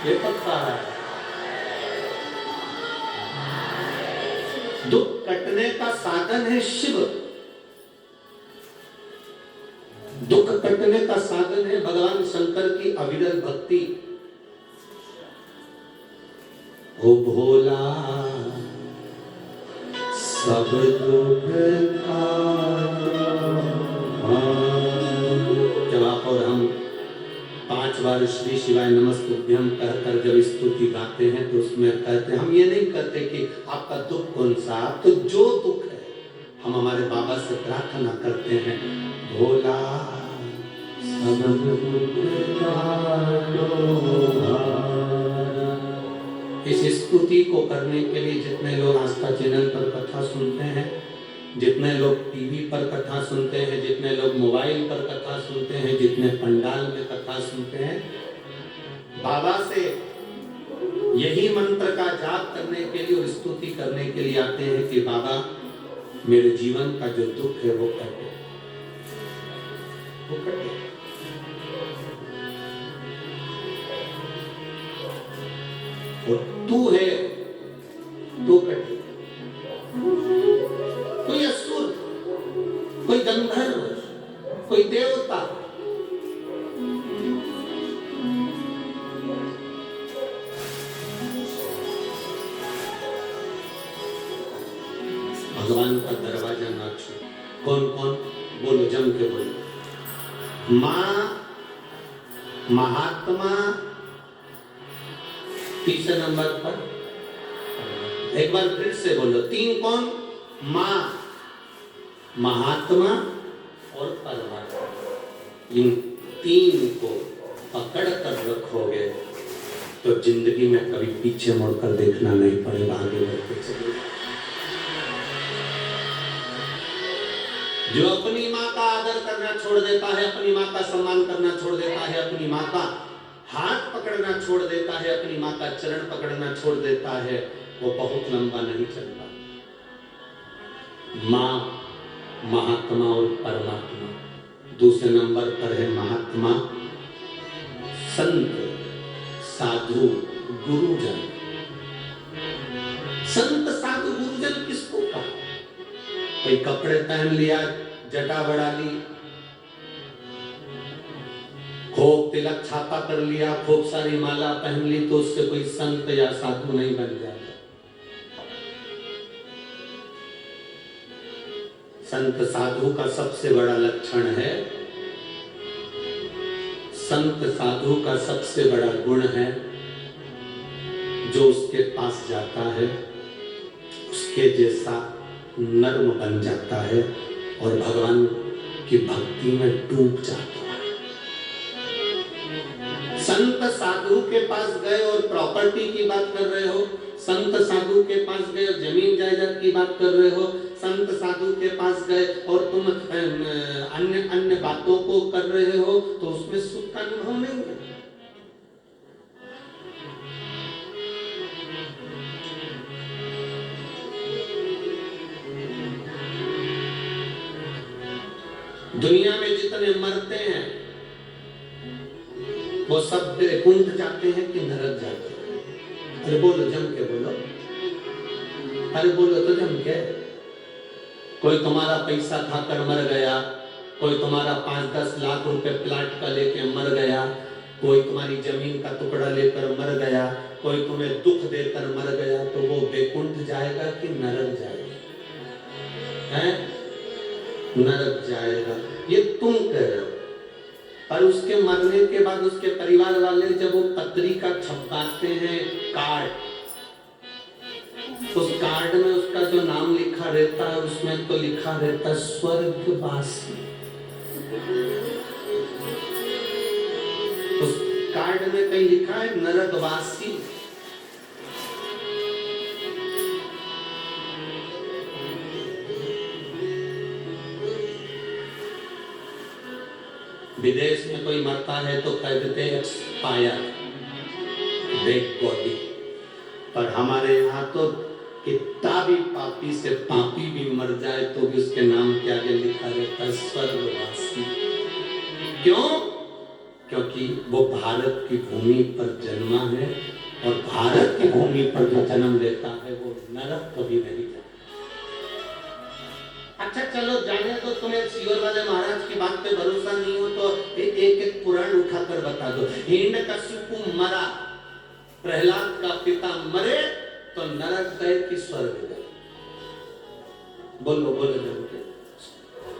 ये पक्का है। दुख कटने का साधन है शिव, दुख कटने का साधन है भगवान शंकर की अविरल भक्ति। ओ भोला सब दुख जब आप और हम 5 बार श्री शिवाय नमस्तुभ्यं कहकर जब स्तुति गाते हैं तो उसमें कहते हैं, हम ये नहीं कहते कि आपका दुख कौन सा, आपको जो दुख है हम हमारे बाबा से प्रार्थना करते हैं, भोला सब दुख इस स्तुति को करने के लिए जितने लोग आस्था चैनल पर कथा सुनते हैं, जितने लोग टीवी पर कथा सुनते हैं, जितने लोग मोबाइल पर कथा सुनते हैं, जितने पंडाल में कथा सुनते हैं, बाबा से यही मंत्र का जाप करने के लिए और स्तुति करने के लिए आते हैं कि बाबा मेरे जीवन का जो दुख है वो कटे, वो कटे। और तू है, तू कटे। कोई असुर, कोई गंधर्व, कोई देवता, भगवान का दरवाजा ना छू। कौन कौन? बोलो, जम के बोलो। माँ, महात्मा, तीसरे नंबर पर, एक बार फिर से बोलो। तीन कौन? माँ, महात्मा और परमात्मा। इन तीन को पकड़ कर रखोगे तो जिंदगी में कभी पीछे मुड़कर देखना नहीं पड़ेगा, आगे बढ़ते चलेगा। जो अपनी माँ का आदर करना छोड़ देता है, अपनी माँ का सम्मान करना छोड़ देता है, अपनी माँ का हाथ पकड़ना छोड़ देता है, अपनी माँ का चरण पकड़ना छोड़ देता है, वो बहुत लंबा नहीं चलता। माँ, महात्मा और परमात्मा। दूसरे नंबर पर है महात्मा, संत, साधु, गुरुजन। संत, साधु, गुरुजन किसको कहा? कोई कपड़े पहन लिया, जटा बढ़ा ली, खूब तिलक छापा कर लिया, खूब सारी माला पहन ली, तो उससे कोई संत या साधु नहीं बन जाता। संत साधु का सबसे बड़ा लक्षण है, संत साधु का सबसे बड़ा गुण है, जो उसके पास जाता है उसके जैसा नर्म बन जाता है और भगवान की भक्ति में डूब जाता है। संत साधु के पास गए और प्रॉपर्टी की बात कर रहे हो, संत साधु के पास गए और जमीन जायदाद की बात कर रहे हो, संत साधु के पास गए और तुम अन्य अन्य बातों को कर रहे हो, तो उसमें सुख का अनुभव नहीं है। दुनिया में जितने मरते हैं वो सब कुंठ जाते हैं कि नरक जाते हैं? अरे बोलो, जम के बोलो, अरे बोलो तो जम के। कोई तुम्हारा पैसा खाकर मर गया, कोई तुम्हारा 5-10 लाख रुपए प्लाट का लेके मर गया, कोई तुम्हारी जमीन का टुकड़ा लेकर मर गया, कोई तुम्हें दुख देकर मर गया, तो वो बेकुंठ जाएगा कि नरक जाएगा? है? नरक जाएगा, ये तुम कह रहे हो। पर उसके मरने के बाद उसके परिवार वाले जब वो पत्रिका छपकाते हैं, कार्ड, उस कार्ड में उसका जो नाम लिखा रहता है, उसमें तो लिखा रहता है स्वर्गवासी। उस कार्ड में कहीं लिखा है नरकवासी। विदेश में कोई मरता है तो कह देते हैं एक्सपायर, डेड बॉडी। पर हमारे यहाँ तो कितना भी पापी से पापी भी मर जाए तो भी उसके नाम के आगे लिखा रहता है स्वर्गवासी। क्यों? क्योंकि वो भारत की भूमि पर जन्मा है और भारत की भूमि पर जो जन्म लेता है वो नरक कभी नहीं जाता। अच्छा चलो जाने तो, तुम्हें सियोर वाले महाराज की बात पे भरोसा नहीं हो तो एक एक पुराण उठाकर बता दो। हिरण्यकशिपु मरा, प्रहलाद का पिता मरे तो नरक गए कि स्वर्ग गए? बोलो बोलो जरूर।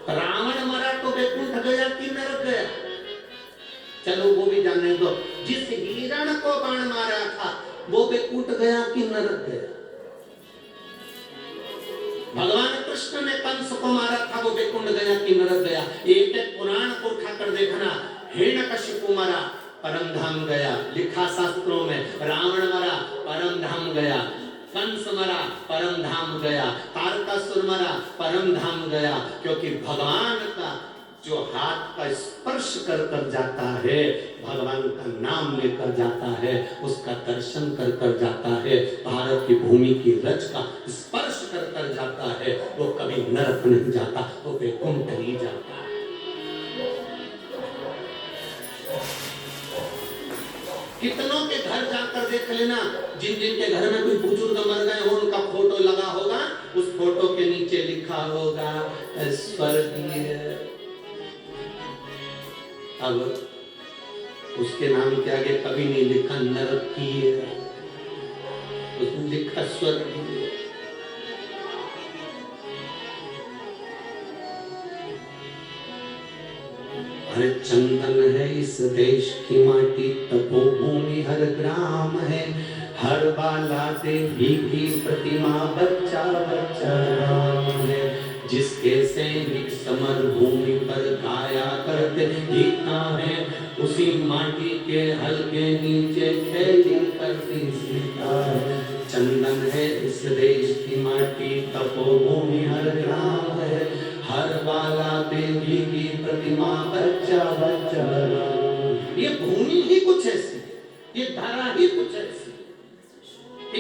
रावण मरा तो वैकुंठ गया कि नरक गया? चलो वो भी जाने दो। जिस हिरण को बाण मारा था वो वैकुंठ गया कि नरक गया? भगवान कृष्ण ने कंस को मारा था, वो वैकुंठ गया कि नरक गया? एक एक पुराण को उठाकर देखना। हिरण्यकशिपु मरा, परम धाम गया, लिखा शास्त्रों में। रावण मरा, परम धाम गया। कंस मरा, परम धाम गया। तारकासुर मरा, परम धाम गया। क्योंकि भगवान का जो हाथ का स्पर्श कर कर जाता है, भगवान का नाम लेकर जाता है, उसका दर्शन कर कर जाता है, भारत की भूमि की रज का स्पर्श कर कर जाता है, वो कभी नरक नहीं जाता, वो वैकुंठ ही जाता है। कितनों के घर जाकर देख लेना, जिन जिन के घर में कोई बुजुर्ग मर गए हो, उनका फोटो लगा होगा, उस फोटो के नीचे लिखा होगा स्वर्गीय। अब उसके नाम के आगे कभी नहीं लिखा नरकीय, उसने लिखा स्वर्गीय। हर चंदन है इस देश की माटी, तपोभूमि हर ग्राम है, हर बाला देवी की प्रतिमा बच्चा बच्चा राम है, जिसके सैनिक समर भूमि पर गाया करते गीता है, उसी माटी के हल्के नीचे खेली करती सीता है। चंदन है इस देश की माटी, तपोभूमि हर ग्राम है, हर बाला देवी की प्रतिमा बच्चा बच्चा राम। ये भूमि ही कुछ ऐसी, ये धरा ही कुछ ऐसी,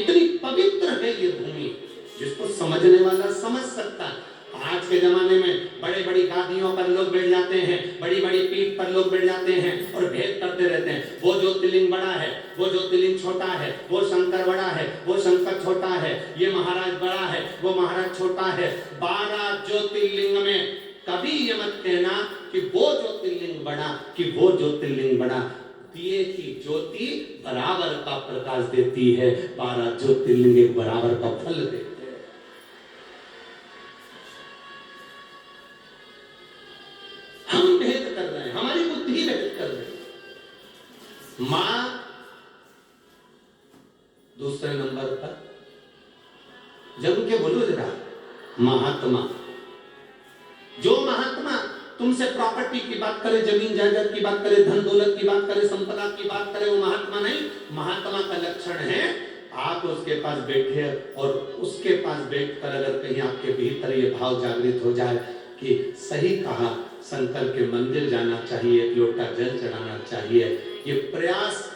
इतनी पवित्र है ये भूमि, जिसको समझने वाला समझ सकता है। आज के जमाने में बड़े बड़ी गादियों पर लोग बैठ जाते हैं, बड़ी बड़ी पीठ पर लोग बैठ जाते हैं और भेद करते रहते हैं, वो ज्योतिर्लिंग बड़ा है, वो ज्योतिर्लिंग छोटा है, वो शंकर बड़ा है, वो शंकर छोटा है, ये महाराज बड़ा है, वो महाराज छोटा है। 12 ज्योतिर्लिंग में कभी ये मत कहना कि वो ज्योतिर्लिंग बड़ा, कि वो ज्योतिर्लिंग बड़ा। दिए की ज्योति बराबर का प्रकाश देती है, 12 ज्योतिर्लिंग बराबर का फल देते हैं। हम भेद कर रहे हैं, हमारी बुद्धि भेद कर रही है। मां दूसरे नंबर पर, जब उनके बोलो जरा महात्मा, जो महात्मा तुमसे प्रॉपर्टी की बात करे, जमीन जायदाद की बात करे, धन दौलत की बात करे, संपदा की बात करे, वो महात्मा नहीं। महात्मा का लक्षण है आप उसके पास बैठे और उसके पास बैठकर अगर कहीं आपके भीतर ये भाव जागृत हो जाए कि सही कहा, शंकर के मंदिर जाना चाहिए, एक लोटा जल चढ़ाना चाहिए, ये प्रयास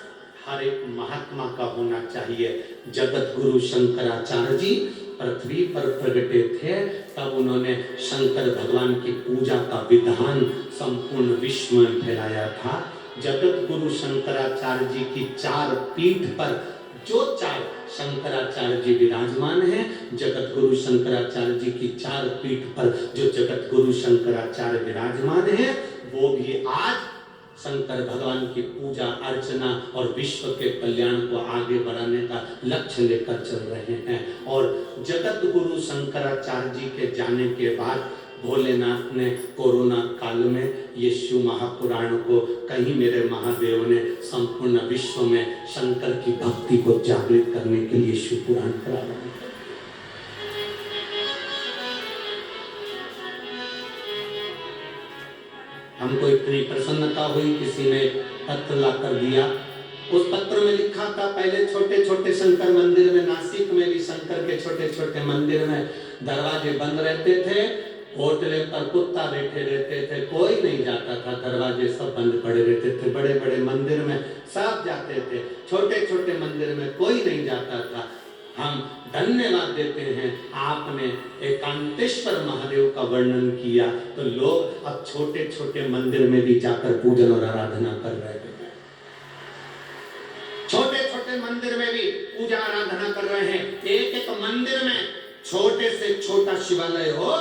हर एक महात्मा का होना चाहिए। जगत गुरु शंकराचार्य जी पृथ्वी पर प्रगटे थे, तब उन्होंने शंकर भगवान की पूजा का विधान संपूर्ण विश्व में फैलाया था। जगत गुरु शंकराचार्य जी की 4 पीठ पर जो 4 शंकराचार्य जी विराजमान हैं, जगत गुरु शंकराचार्य जी की 4 पीठ पर जो जगत गुरु शंकराचार्य विराजमान हैं, वो भी आज शंकर भगवान की पूजा अर्चना और विश्व के कल्याण को आगे बढ़ाने का लक्ष्य लेकर चल रहे हैं। और जगत गुरु शंकराचार्य जी के जाने के बाद भोलेनाथ ने कोरोना काल में ये शिव महापुराण को कहीं मेरे महादेव ने संपूर्ण विश्व में शंकर की भक्ति को जागृत करने के लिए शिव पुराण कराया। हमको इतनी प्रसन्नता हुई, किसी ने पत्र ला कर दिया, उस पत्र में लिखा था पहले छोटे छोटे शंकर मंदिर में, नासिक में भी शंकर के छोटे छोटे मंदिर में दरवाजे बंद रहते थे, होटले पर कुत्ता बैठे रहते थे, कोई नहीं जाता था, दरवाजे सब बंद पड़े रहते थे। बड़े बड़े मंदिर में सब जाते थे, छोटे छोटे मंदिर में कोई नहीं जाता था। हम धन्यवाद देते हैं, आपने एकांतेश्वर महादेव का वर्णन किया, तो लोग अब छोटे छोटे मंदिर में भी जाकर पूजन और आराधना कर रहे हैं। छोटे छोटे मंदिर में भी पूजा आराधना कर रहे हैं। एक एक मंदिर में छोटे से छोटा शिवालय हो,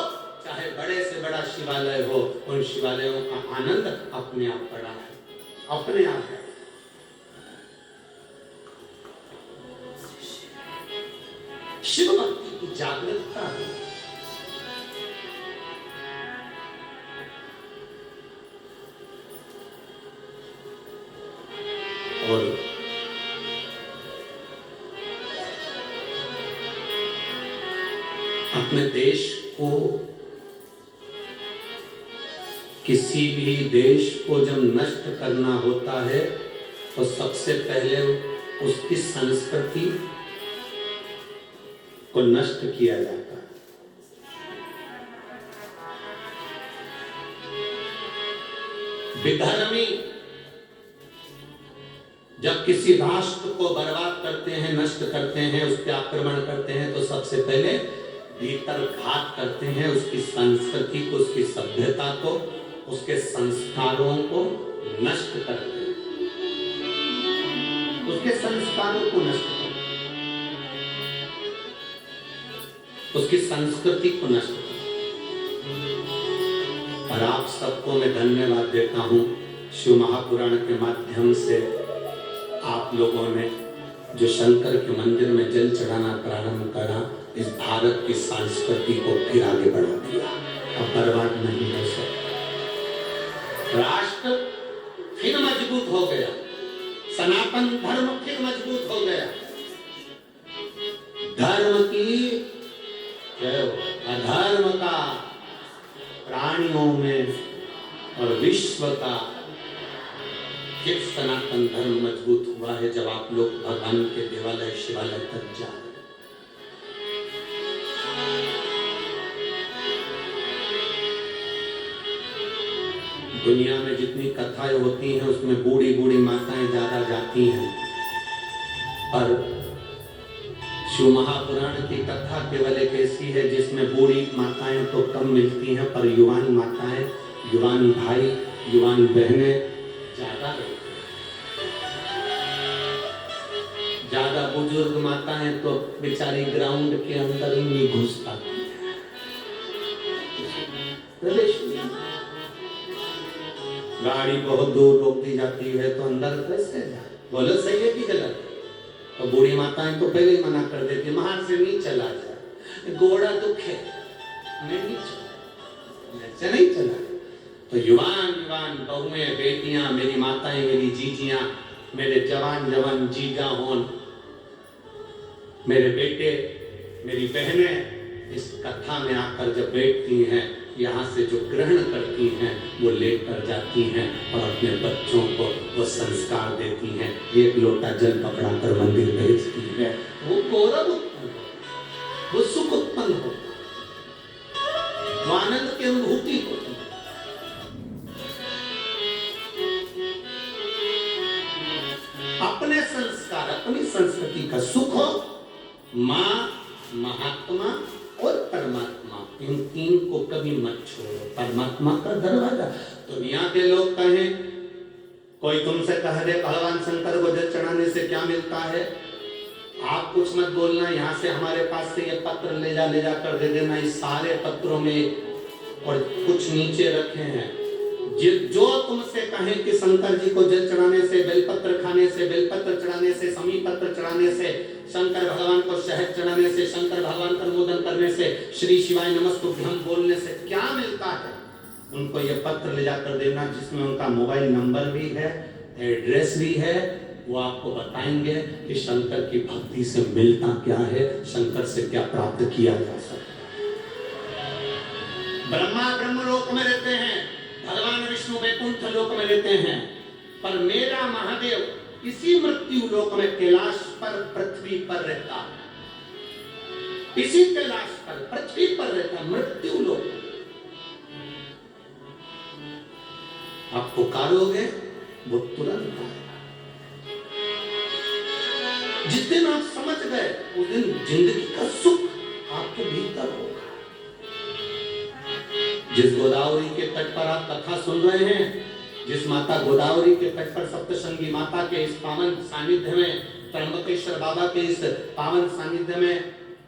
चाहे बड़े से बड़ा शिवालय हो, उन शिवालयों का आनंद अपने आप बड़ा है, अपने आप है। शिव भक्ति की जागृतता है। और अपने देश को, किसी भी देश को जब नष्ट करना होता है तो सबसे पहले उसकी संस्कृति को नष्ट किया जाता है। विधर्मी जब किसी राष्ट्र को बर्बाद करते हैं, नष्ट करते हैं, उस पर आक्रमण करते हैं, तो सबसे पहले भीतर घात करते हैं, उसकी संस्कृति को, उसकी सभ्यता को, उसके संस्कारों को नष्ट करते हैं, उसके संस्कारों को नष्ट करते हैं, उसकी संस्कृति को नष्ट करते हैं। और आप सबको मैं धन्यवाद देता हूं, शिव महापुराण के माध्यम से आप लोगों ने जो शंकर के मंदिर में जल चढ़ाना प्रारंभ करा, इस भारत की संस्कृति को फिर आगे बढ़ा दिया। अब बर्बाद नहीं हो सकता। राष्ट्र फिर मजबूत हो गया, सनातन धर्म फिर मजबूत हो गया। धर्म की अधर्म का प्राणियों में और विश्व का फिर सनातन धर्म मजबूत हुआ है, जब आप लोग भगवान के देवालय शिवालय तक जा रहे। दुनिया में जितनी कथाएं होती हैं उसमें बूढ़ी बूढ़ी माताएं ज्यादा जाती हैं, पर शिव महापुराण की कथा केवल एक ऐसी है जिसमें बूढ़ी माताएं तो कम मिलती हैं, पर युवान माताएं, युवान भाई, युवान बहनें ज्यादा रहती हैं। ज्यादा बुजुर्ग माताएं तो बेचारी ग्राउंड के अंदर ही नहीं घुस पाती है। गाड़ी बहुत दूर रोक दी जाती है तो अंदर कैसे जाए? बोलो सही है कि गलत? तो बूढ़ी माताएं तो पहले ही मना कर देती, महान से नहीं चला जाए, घोड़ा दुख है, नहीं चला, नहीं चला। तो युवान बहुएं, बेटियां, मेरी माताएं, मेरी जीजियां, मेरे जवान जवान जीजा होन, मेरे बेटे, मेरी बहनें इस कथा में आकर जब बैठती हैं, यहाँ से जो ग्रहण करती हैं वो लेकर जाती हैं और अपने बच्चों को वो संस्कार देती हैं। एक लोटा जल पकड़ा कर मंदिर भेजती है, वो गौरव उत्पन्न होता, वो सुख उत्पन्न होता, वो आनंद की अनुभूति होती। अपने संस्कार, अपनी संस्कृति का सुख हो, माँ, महात्मा और परमात्मा, इन तीन को कभी मत छोड़ो। परमात्मा का दरवाजा, दुनिया के लोग कहें, कोई तुमसे कह दे भगवान शंकर को जल चढ़ाने से क्या मिलता है, आप कुछ मत बोलना, यहाँ से हमारे पास से ये पत्र ले जा कर दे देना। इस सारे पत्रों में और कुछ नीचे रखे हैं, जो तुमसे कहें कि शंकर जी को जल चढ़ाने से, बेलपत्र खाने से, बेलपत्र चढ़ाने से, समी पत्र चढ़ाने से, शंकर भगवान को शहद चढ़ाने से, शंकर भगवान का अनुमोदन करने से, श्री शिवाय नमस्तुभ्यं बोलने से क्या मिलता है, उनको ये पत्र ले जाकर देना, जिसमें उनका मोबाइल नंबर भी है, एड्रेस भी है। वो आपको बताएंगे कि शंकर की भक्ति से मिलता क्या है, शंकर से क्या प्राप्त किया जा सकता है। ब्रह्मा ब्रह्मलोक में रहते हैं, भगवान विष्णु वैकुंठ लोक में रहते हैं, पर मेरा महादेव इसी मृत्यु लोक में कैलाश पर, पृथ्वी पर रहता है। इसी कैलाश पर, पृथ्वी पर रहता, मृत्यु लोक। आप पुकारोगे वो तुरंत आएगा। जिस दिन आप समझ गए उस दिन जिंदगी का सुख आपके भीतर होगा। जिस गोदावरी के तट पर आप कथा सुन रहे हैं, जिस माता गोदावरी के तट पर सप्तशृंगी माता के इस पावन सानिध्य में, त्र्यंबकेश्वर बाबा के इस पावन सानिध्य में,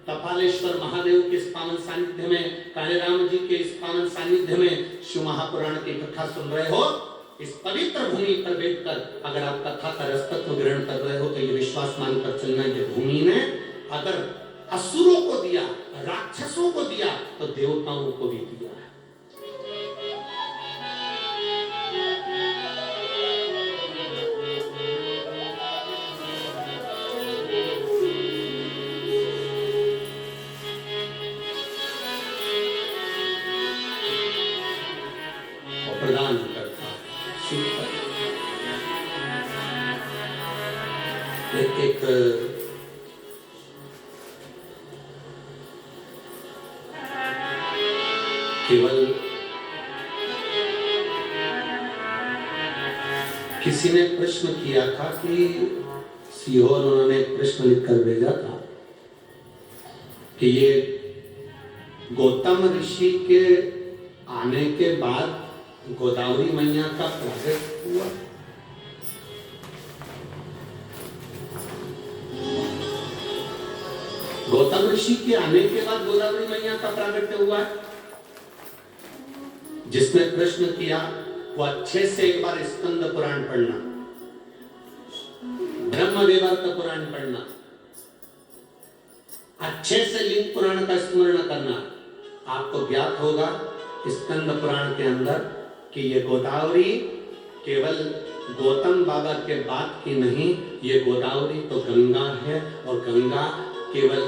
कपालेश्वर महादेव के इस पावन सानिध्य में, काले राम जी के इस पावन सानिध्य में शिव महापुराण की कथा सुन रहे हो, इस पवित्र भूमि पर बैठकर अगर आप कथा का रसतत्व ग्रहण कर रहे हो, तो ये विश्वास मानकर चलना, ये भूमि ने अगर असुरों को दिया, राक्षसों को दिया, तो देवताओं को भी दिया है। प्रदान करता एक केवल किसी ने प्रश्न किया था कि सीहोर, उन्होंने एक प्रश्न लिखकर भेजा था कि ये गौतम ऋषि के आने के बाद गोदावरी मैया का प्रागट्य हुआ। गौतम ऋषि के आने के बाद गोदावरी मैया का प्रागट्य हुआ है। जिसने प्रश्न किया वो अच्छे से एक बार स्कंद पुराण पढ़ना, ब्रह्मवेवर्त पुराण पढ़ना, अच्छे से लिंग पुराण का स्मरण करना। आपको ज्ञात होगा स्कंद पुराण के अंदर कि ये गोदावरी केवल गौतम बाबा के बाद की नहीं, ये गोदावरी तो गंगा है, और गंगा केवल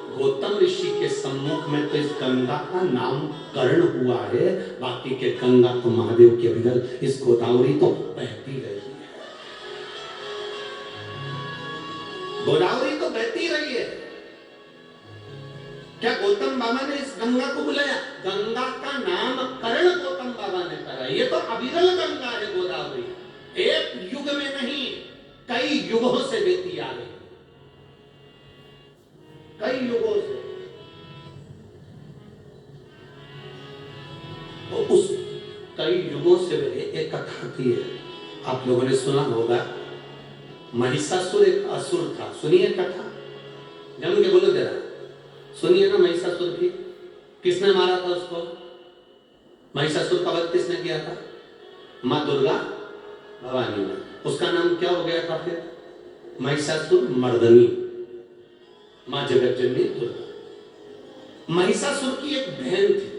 गौतम ऋषि के सम्मुख में तो इस गंगा का नामकरण हुआ है, बाकी के गंगा तो महादेव के बगैर इस गोदावरी तो बहती रही है। गोदावरी तो बहती रही है। क्या गौतम बाबा ने इस गंगा को बुलाया? गंगा का नामकरण गौतम बाबा ने करा। ये तो अविरल गंगा है गोदावरी, एक युग में नहीं कई युगों से बहती आ रही, कई युगों से। तो उस कई युगों से एक कथा थी है, आप लोगों ने सुना होगा। महिषासुर एक असुर था, सुनिए कथा, जम के बोलो जरा, सुनिए ना। महिषासुर की किसने मारा था उसको? महिषासुर का वध किसने किया था? माँ दुर्गा भवानी ने। उसका नाम क्या हो गया था फिर? महिषासुर मर्दनी, माँ जगत जननी दुर्गा। महिषासुर की एक बहन थी।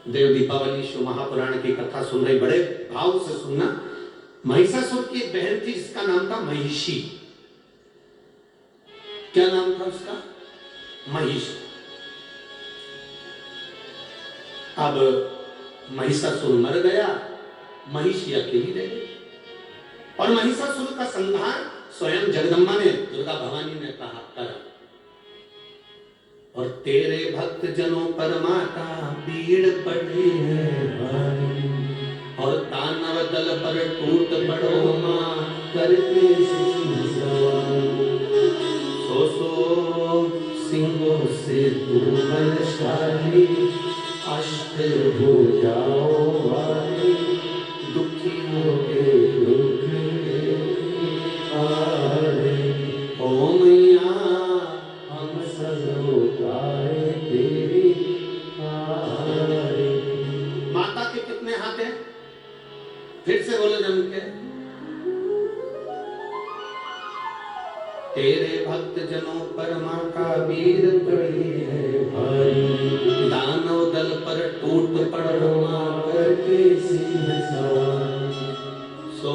देव दीपावली शिव महापुराण की कथा सुन रही, बड़े भाव से सुनना। महिषासुर की एक बहन थी जिसका नाम था महिषी। क्या नाम था उसका? महिषी। अब महिषासुर मर गया, महिषी अकेली रह गई, और महिषासुर का संहार स्वयं जगदम्बा ने, दुर्गा भवानी ने कहा करा। और तेरे भक्त जनों पर माता पीड़ पड़ी है भारी, और दानव दल पर टूट पड़ो मां करके सिंह सवार। सो सिंहों से तू बलशाली, अष्ट हो जाओ वाली, दुखियों के दुख हारे। ओ मैया हम सब उतारे तेरी हारे। माता के कितने हाथ हैं? फिर से बोलो जम के। तेरे भक्त जनों पर मां का वीर पड़ी है भारी, दानव दल पर टूट पड़ो मां करके सिंह सवार। सो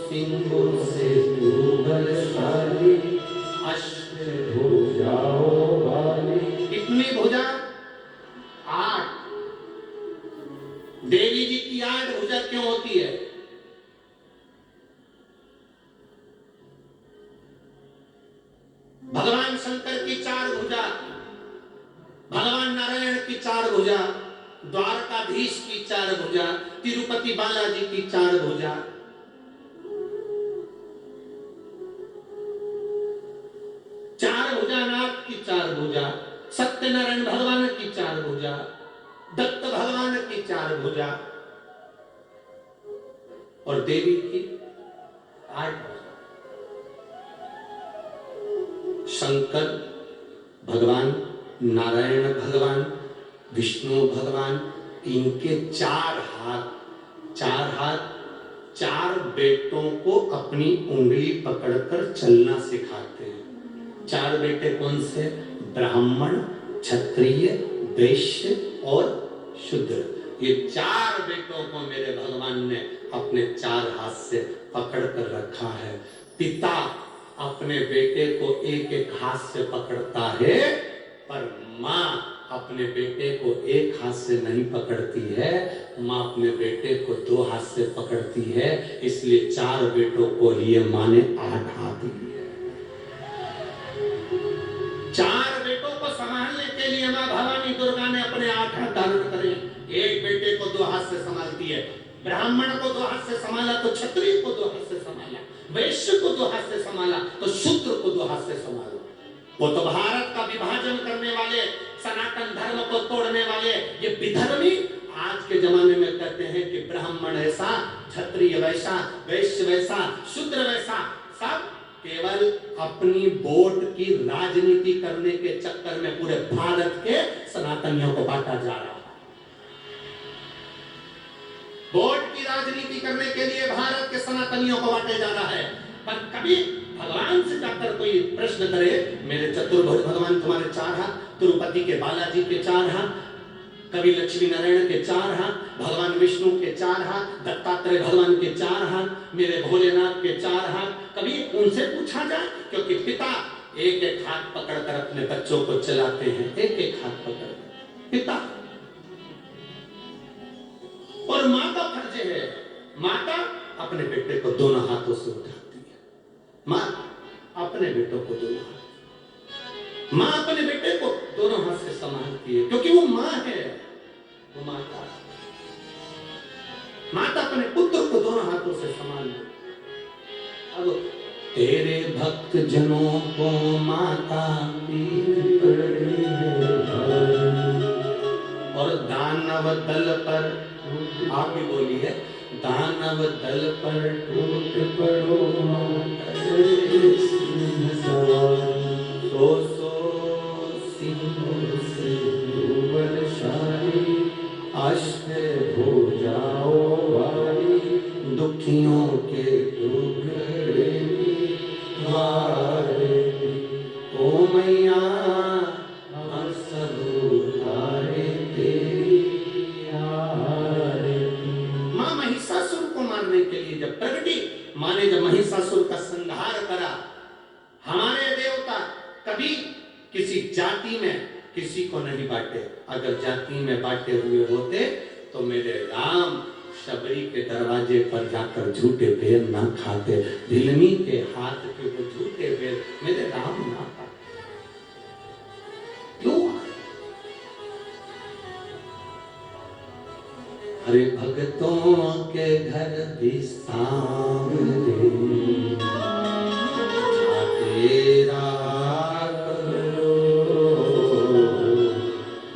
सिंहों से तू बलशाली, अष्ट भुजाओ वाली। कितनी भुजा? 8। देवी जी की 8 भुजा क्यों होती है? भगवान शंकर की 4 भुजा, भगवान नारायण की 4 भुजा, द्वारकाधीश की 4 भुजा, तिरुपति बालाजी की 4 भुजा। चार भुजानाथ की 4 भुजा, सत्यनारायण भगवान की 4 भुजा, दत्त भगवान की 4 भुजा, और देवी की 8 भुजा। शंकर भगवान, नारायण भगवान, विष्णु भगवान, इनके 4 हाथ, 4 बेटों को अपनी उंगली पकड़कर चलना सिखाते हैं। 4 बेटे कौन से? ब्राह्मण, क्षत्रिय, वैश्य और शूद्र। ये 4 बेटों को मेरे भगवान ने अपने 4 हाथ से पकड़ कर रखा है। पिता अपने बेटे को एक हाथ से पकड़ता है, पर माँ अपने बेटे को एक हाथ से नहीं पकड़ती है, माँ अपने बेटे को 2 हाथ से पकड़ती है। इसलिए 4 बेटों को लिए माँ ने 8 हाथ दिए। 4 बेटों को संभालने के लिए माँ भवानी दुर्गा ने अपने 8 हाथ धारण करे। एक बेटे को दो हाथ से संभालती है। ब्राह्मण को दो हाथ से संभाला तो क्षत्रिय को दो हाथ से संभाला, वैश्य को दो हाथ से संभाला तो शूद्र को दो हाथ से संभाला। वो तो भारत का विभाजन करने वाले, सनातन धर्म को तोड़ने वाले ये विधर्मी आज के जमाने में कहते हैं कि ब्राह्मण ऐसा, क्षत्रिय वैसा, वैश्य वैसा, शूद्र वैसा, सब केवल अपनी वोट की राजनीति करने के चक्कर में पूरे भारत के सनातनियों को बांटा जा रहा है। वोट की राजनीति करने के लिए भारत के सनातनियों को बांटे जा रहा है। पर कभी भगवान से जाकर कोई प्रश्न करे, मेरे चतुर्भुज भगवान तुम्हारे चार हाथ, तिरुपति के बालाजी के चार हाथ, कभी लक्ष्मी नारायण के चार हाथ, भगवान विष्णु के चार हाथ, दत्तात्रेय भगवान के चार हाथ, मेरे भोलेनाथ के चार हाथ, कभी उनसे पूछा जाए? क्योंकि पिता एक एक हाथ पकड़कर अपने बच्चों को चलाते हैं, एक एक हाथ पकड़कर पिता। और माँ का फर्ज है, माता अपने बेटे को दोनों हाथों से उठाती है। माँ अपने बेटों को दोनों हाथ, माँ अपने बेटे को दोनों हाथ से संभालती है, क्योंकि वो माँ है, वो माता। माता अपने पुत्र को दोनों हाथों से संभालती। अब तेरे भक्त जनों को माता पीर पड़ी है, और दानव दल पर, आप भी बोलिए, दानव दल पर टूट पड़ो, सो सिंहों से डूबल शाही, अष्ट हो जाओ भाई, दुखियों के टुकड़े वारे, ओ मैया हम सब उतारे तेरी आरती। माँ महिषासुर को मारने के लिए जब प्रगटी, माँ ने जब महिषासुर का संहार करा, हमारे देवता कभी किसी जाति में किसी को नहीं बांटे। अगर जाति में बांटे हुए होते तो मेरे राम शबरी के दरवाजे पर जाकर झूठे बेर ना खाते, ढिलमी के हाथ के वो झूठे बेर मेरे राम ना खाते। क्यों? अरे भक्तों के घर भी सामने तेरा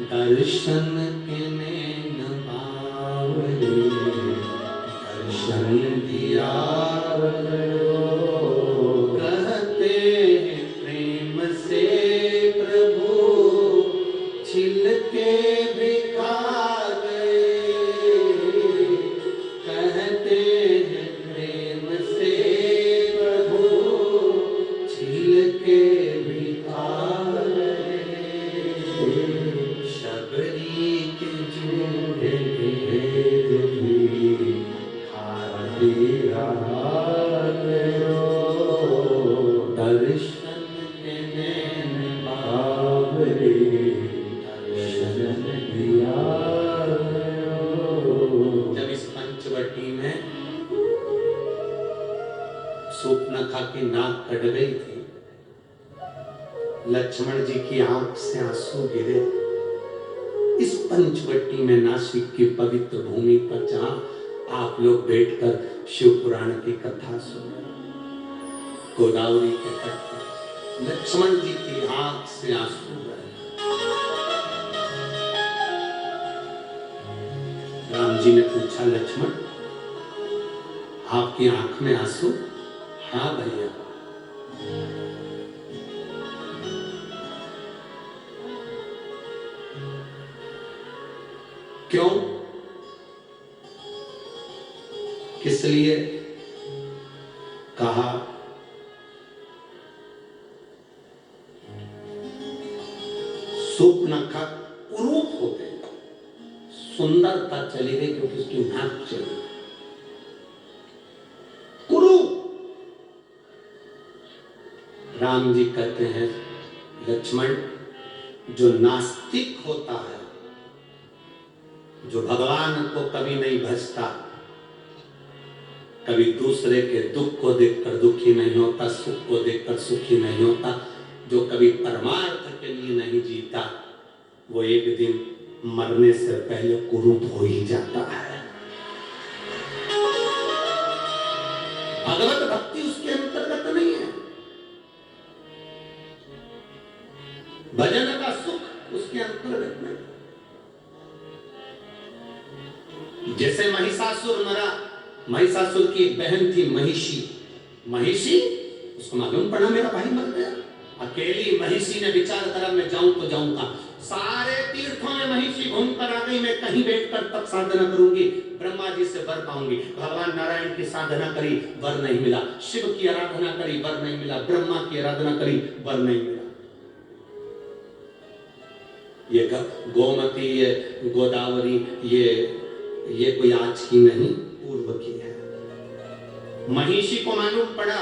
दर्शन के नैन बावरे, दर्शन दिया कहते हैं प्रेम से प्रभु, छिलके भी खा गए, कहते हैं प्रेम से प्रभु, छिलके भी खा गए, शबरी के झूठे भेद भी खाते रहा करो, दर्शन के नैन बावरे, दर्शन दिया करो। जब इस पंचवटी में सूर्पनखा की नाक कट गई थी, लक्ष्मण जी की आंख से आंसू गिरे। इस पंचवटी में, नासिक की पवित्र भूमि पर, जहां आप लोग बैठकर शिव पुराण की कथा सुन, गोदावरी के तट पर लक्ष्मण जी की आंख से आंसू बहे। राम जी ने पूछा, लक्ष्मण आपकी आंख में आंसू? हाँ भैया। क्यों? किस लिए? कहा सूर्पनखा कुरूप हो गई, सुंदरता चली गई क्योंकि उसकी नाक चली गई। कुरूप। राम जी कहते हैं, लक्ष्मण जो नास्तिक होता है, जो भगवान को कभी नहीं भजता, कभी दूसरे के दुख को देखकर दुखी नहीं होता, सुख को देखकर सुखी नहीं होता, जो कभी परमार्थ के लिए नहीं जीता, वो एक दिन मरने से पहले कुरूप हो ही जाता है। भगवत भक्ति उसके अंतर्गत नहीं है, भजन का सुख उसके अंतर्गत नहीं। जैसे महिषासुर मरा, महिषासुर की एक बहन थी महिषी, महिषी उसको मालूम पड़ा मेरा भाई मर गया। अकेली महिषी ने विचार करा मैं जाऊं तो जाऊं कहां, सारे तीर्थों में महिषी घूम कर आ गई, मैं कहीं बैठकर तब साधना करूंगी, ब्रह्मा जी से वर पाऊंगी। भगवान नारायण की साधना करी, वर नहीं मिला। शिव की आराधना करी, वर नहीं मिला। ब्रह्मा की आराधना करी, वर नहीं मिला। ये गोमती, ये गोदावरी, ये कोई आज की नहीं, पूर्व की है। महिषी को मालूम पड़ा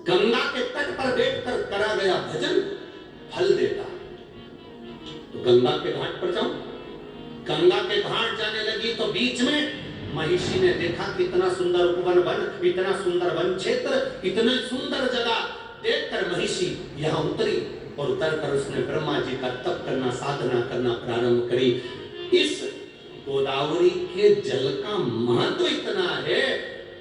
गंगा के तट पर बैठकर करा गया भजन फल देता, तो गंगा के घाट पर जाऊं। गंगा के घाट जाने लगी तो बीच में महिषी ने देखा कितना सुंदर उपवन वन, इतना सुंदर वन क्षेत्र, इतनी सुंदर जगह देखकर महिषी यहां उतरी और उतरकर उसने ब्रह्मा जी का तप करना, साधना करना प्रारंभ करी। इस गोदावरी के जल का महत्व इतना है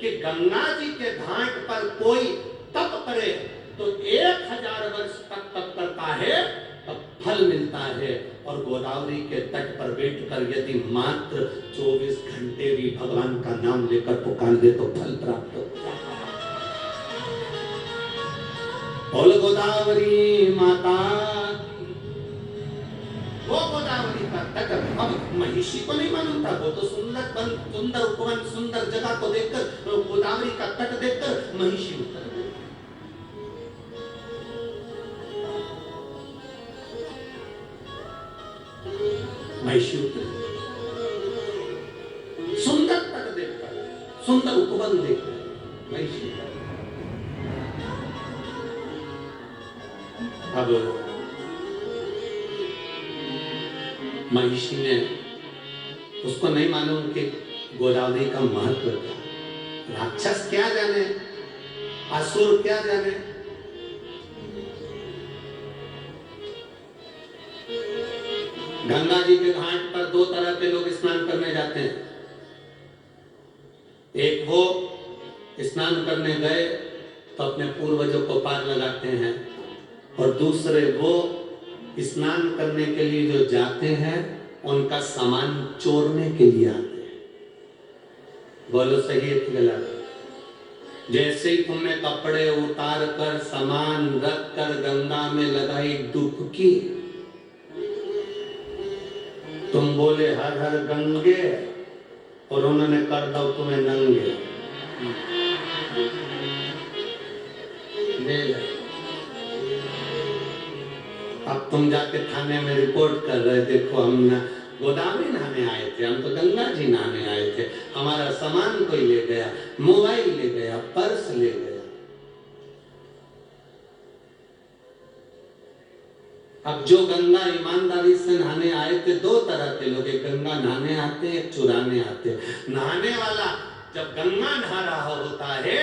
कि गंगा जी के घाट पर कोई तप करे तो 1000 वर्ष तक तप करता है, तब फल मिलता है। और गोदावरी के तट पर बैठकर यदि मात्र 24 घंटे भी भगवान का नाम लेकर पुकार दे तो फल प्राप्त होता है। बोल गोदावरी माता, वो गोदावरी का तट। अब महिषी को नहीं मालूम था, वो तो सुंदर वन, सुंदर उपवन, सुंदर जगह को देखकर, गोदावरी का तट देखकर महिषी उतर गई। महिषी उतरी, सुंदर तट देखकर, सुंदर उपवन देखकर महिषी। अब महिषी ने, उसको नहीं मालूम कि गोदावरी का महत्व क्या, राक्षस क्या जाने, असुर क्या जाने। गंगा जी के घाट पर 2 तरह के लोग स्नान करने जाते हैं। एक वो स्नान करने गए तो अपने पूर्वजों को पार लगाते हैं, और दूसरे वो स्नान करने के लिए जो जाते हैं उनका सामान चोरने के लिए आते हैं। बोलो सही है कि गलत? जैसे ही तुमने कपड़े उतार कर सामान रख कर गंगा में लगाई डुबकी, तुम बोले हर हर गंगे, और उन्होंने कर दो तुम्हें नंगे। अब तुम जाके थाने में रिपोर्ट कर रहे, देखो हम ना गोदावरी नहाने आए थे, हम तो गंगा जी नहाने आए थे, हमारा सामान कोई ले गया, मोबाइल ले गया, पर्स ले गया। अब जो गंगा ईमानदारी से नहाने आए थे, 2 तरह के लोग, एक गंगा नहाने आते, एक चुराने आते। नहाने वाला जब गंगा नहा रहा होता है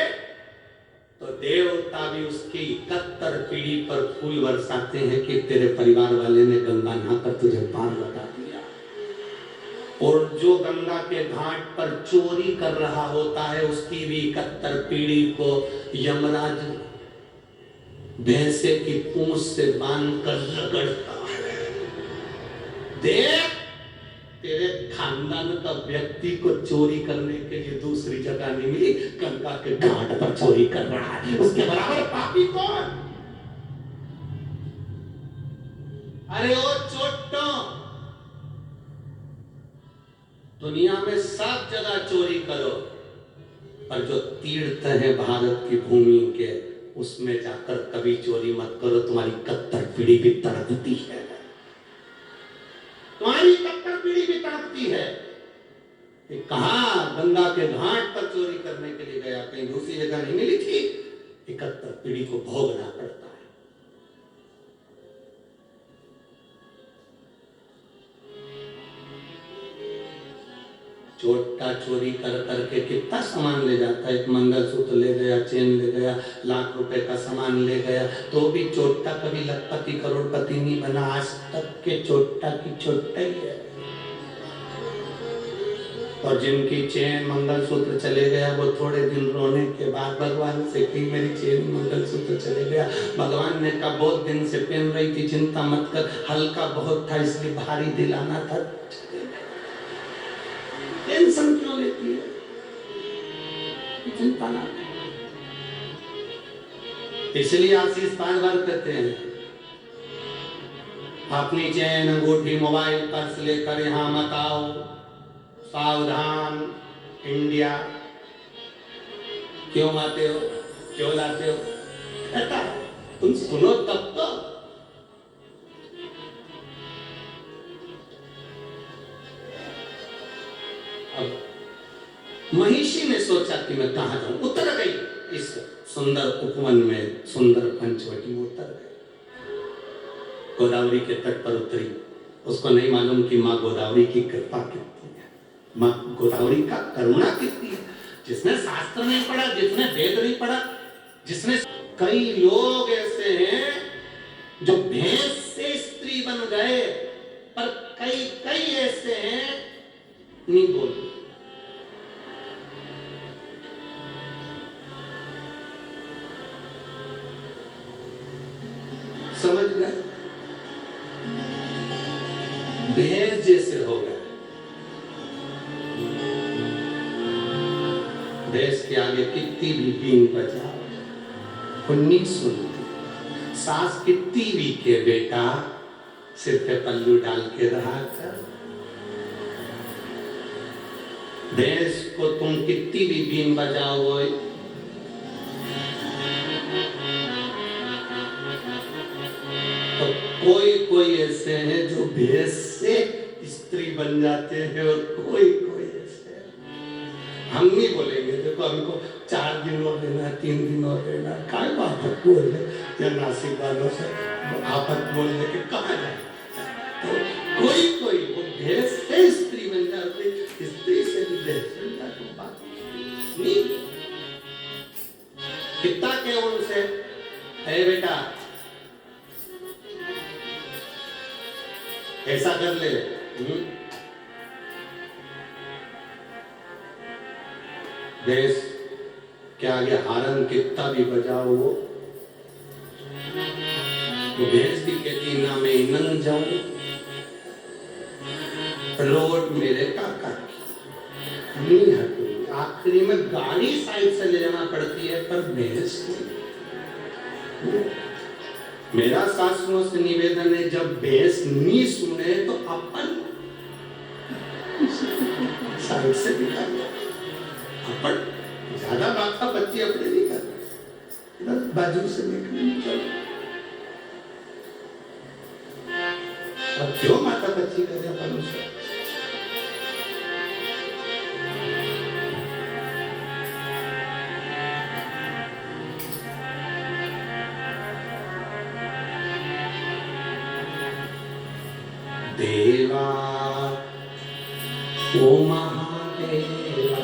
तो देवता भी उसकी 71 पीढ़ी पर फूल बरसाते हैं कि तेरे परिवार वाले ने गंगा नहाकर तुझे पार लगा दिया। और जो गंगा के घाट पर चोरी कर रहा होता है उसकी भी 71 पीढ़ी को यमराज भैंसे की पूंछ से बांध कर रगड़ता है। देख, तेरे खानदान का व्यक्ति को चोरी करने के लिए दूसरी जगह नहीं मिली, गंगा के घाट पर चोरी कर रहा है, उसके बराबर पापी कौन? अरे ओ चोटों, दुनिया में सब जगह चोरी करो, पर जो तीर्थ है भारत की भूमि के, उसमें जाकर कभी चोरी मत करो, तुम्हारी 71 पीढ़ी भी तड़पती है, तुम्हारी 71 पीढ़ी भी तड़पती है। कहां गंगा के घाट पर चोरी करने के लिए गया, कहीं दूसरी जगह नहीं मिली थी, 71 पीढ़ी को भोगना पड़ता है। छोटा चोरी कर करके कितना सामान ले जाता है। एक मंगलसूत्र ले गया, चेन ले गया, लाख रुपए का सामान ले गया, तो भी चोट्टा कभी लखपति करोड़पति नहीं बना। आज तक के चोट्टा की चोट्टा ही है। और जिनकी चेन मंगलसूत्र चले गया वो थोड़े दिन रोने के बाद भगवान से कि मेरी चेन मंगलसूत्र चले गया। भगवान ने कहा बहुत दिन से पहन रही थी, चिंता मत कर, हल्का बहुत था इसलिए भारी दिलाना था। टेंशन क्यों लेती है, चिंता ना। इसलिए आशीष बार बार कहते हैं अपनी चैन अंगूठी मोबाइल पर्स लेकर यहाँ मत आओ, सावधान इंडिया। क्यों आते हो, क्यों लाते हो, कहता तुम सुनो तब तो। अब महिषी ने सोचा कि मैं कहां जाऊं, उतर गई इस सुंदर उपवन में, सुंदर पंचवटी में उतर गई। गोदावरी के तट पर उतरी। उसको नहीं मालूम कि माँ गोदावरी की कृपा कितनी है, माँ गोदावरी का करुणा कितनी है। जिसने शास्त्र नहीं पढ़ा, जिसने वेद नहीं पढ़ा, जिसने, कई लोग ऐसे हैं जो भैंस से स्त्री बन गए, पर कई कई ऐसे हैं नहीं बोल। समझ गए, भैंस जैसे हो गए। भैंस के आगे कितनी भी बीन बजाओ वो नहीं सुनती। सास कितनी भी के बेटा सिर पे पल्लू डाल के रहा कर। भैंस को तुम कितनी भी बीन बजाओ, तो कोई कोई ऐसे हैं जो भैंस से स्त्री बन जाते हैं, और कोई कोई ऐसे। हम नहीं बोलेंगे देखो हमको 4 दिन और रहना, 3 दिन और रहना, काय बात बोल रहे या नासिक वालों से आपत बोलने के कहा जाए। तो कोई कोई वो भैंस से स्त्री बन जाते, स्त्री से भी भैंस बन जाते, बात नहीं। कितना के उनसे है बेटा ऐसा कर ले, भैंस क्या आगे हारन कितना भी बजाओ वो भैंस भी कहती ना मैं नंग जाऊं, रोड मेरे काका की नहीं हटूंगी। आखिरी में गाड़ी साइड से ले जाना पड़ती है, पर भैंस मेरा शास्त्रों से निवेदन है जब भैंस नहीं सुने तो अपन साइड से निकाल लो। अपन ज्यादा माथा बच्ची अपने नहीं करना, बाजू से निकल। अब क्यों माथा बच्ची करे अपन उसे। देवा ओ महादेवा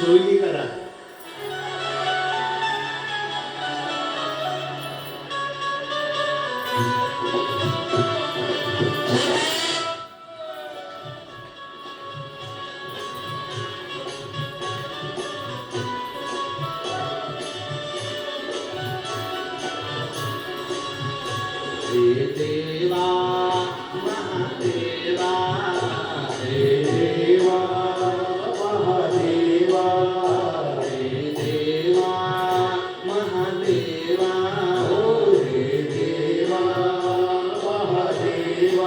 कोई नहीं करा। हे देवा महादेवा, हे देवा महादेवा, हे देवा महादेवा, हे देवा महादेवा।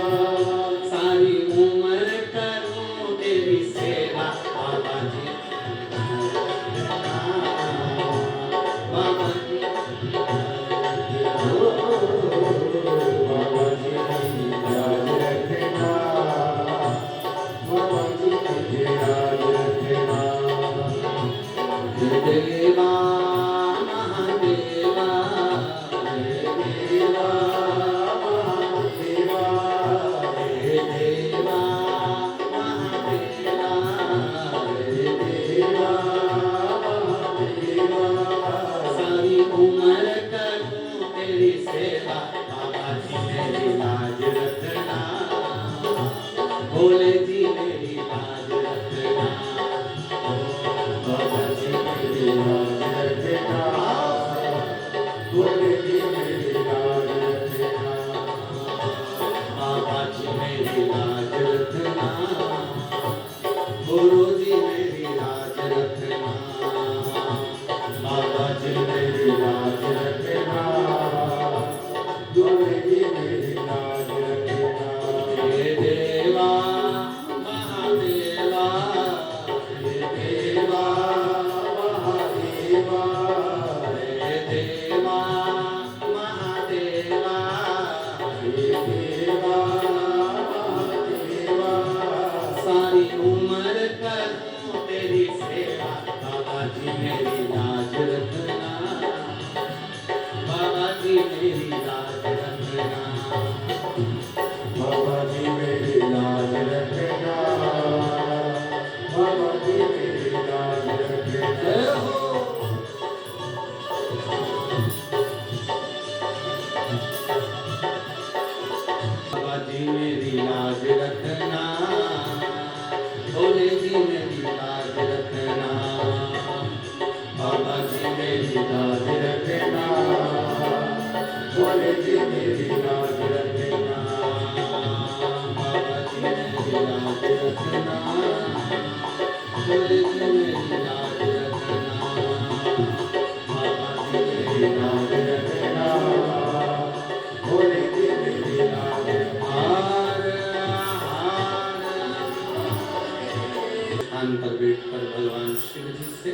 स्थान पर बैठकर भगवान शिव जी से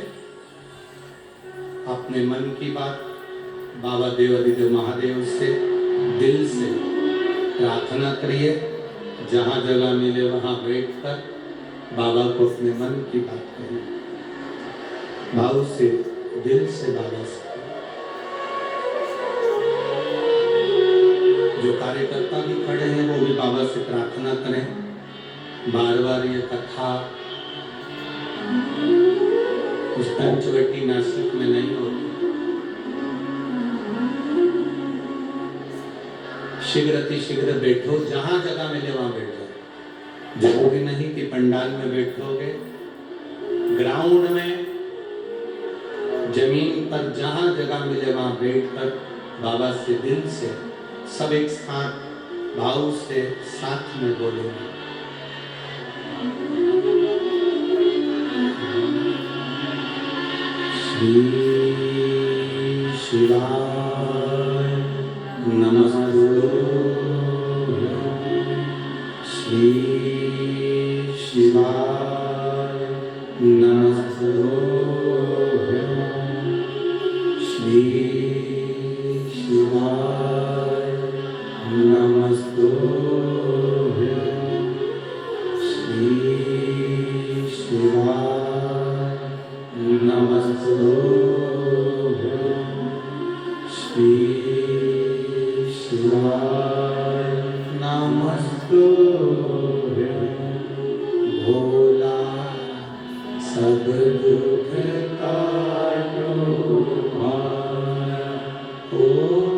अपने मन की बात बाबा देवाधिदेव महादेव से दिल से प्रार्थना करिए। जहाँ जगह मिले वहाँ बैठकर बाबा को अपने मन की बात कहिए, भाव से, दिल से बाबा से। जो कार्यकर्ता भी खड़े हैं वो भी बाबा से प्रार्थना करें। बार बार ये कथा उस पंचवटी नासिक में नहीं होती। शीघ्र अतिशीघ्र बैठो, जहां जगह मिले वहां बैठो। जरूरी नहीं कि पंडाल में बैठोगे, ग्राउंड में, जमीन पर जहां जगह मिले वहां बैठकर बाबा से दिल से सब एक साथ भाव से साथ में बोलेंगे। श्री शिवाय नमस्तु, श्री शिवाय नमस्तु, श्री शिवाय नमस्तु, श्री शिवाय नमस्तु, श्री शिवाय नमस्तु। भोला सब दुख काटो ओ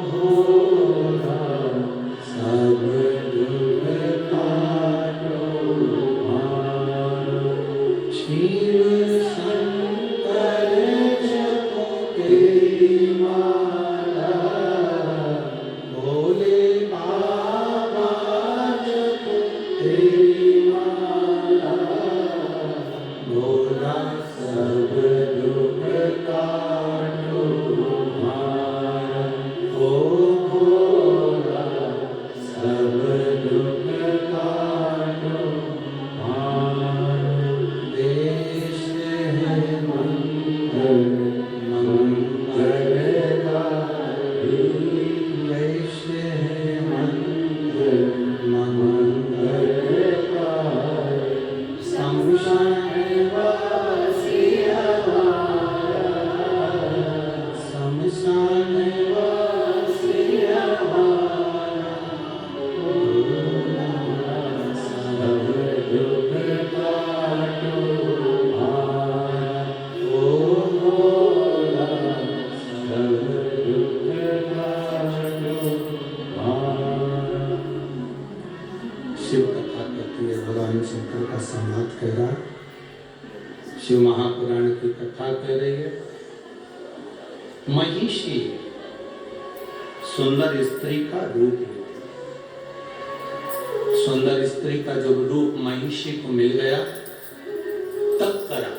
भोला सब दुख काटो शिव शंकर जपो तेरी माला, भोले बाबा जपो तेरी माला, भोला सब दुख काटो हमारा, ओ भोला सब दुख काटो हमारा। भगवान शंकर का संवाद कह रहा, शिव महापुराण की कथा कह रही है। महिषी सुंदर स्त्री का रूप लेती, सुंदर स्त्री का जब रूप महिषी को मिल गया तब करा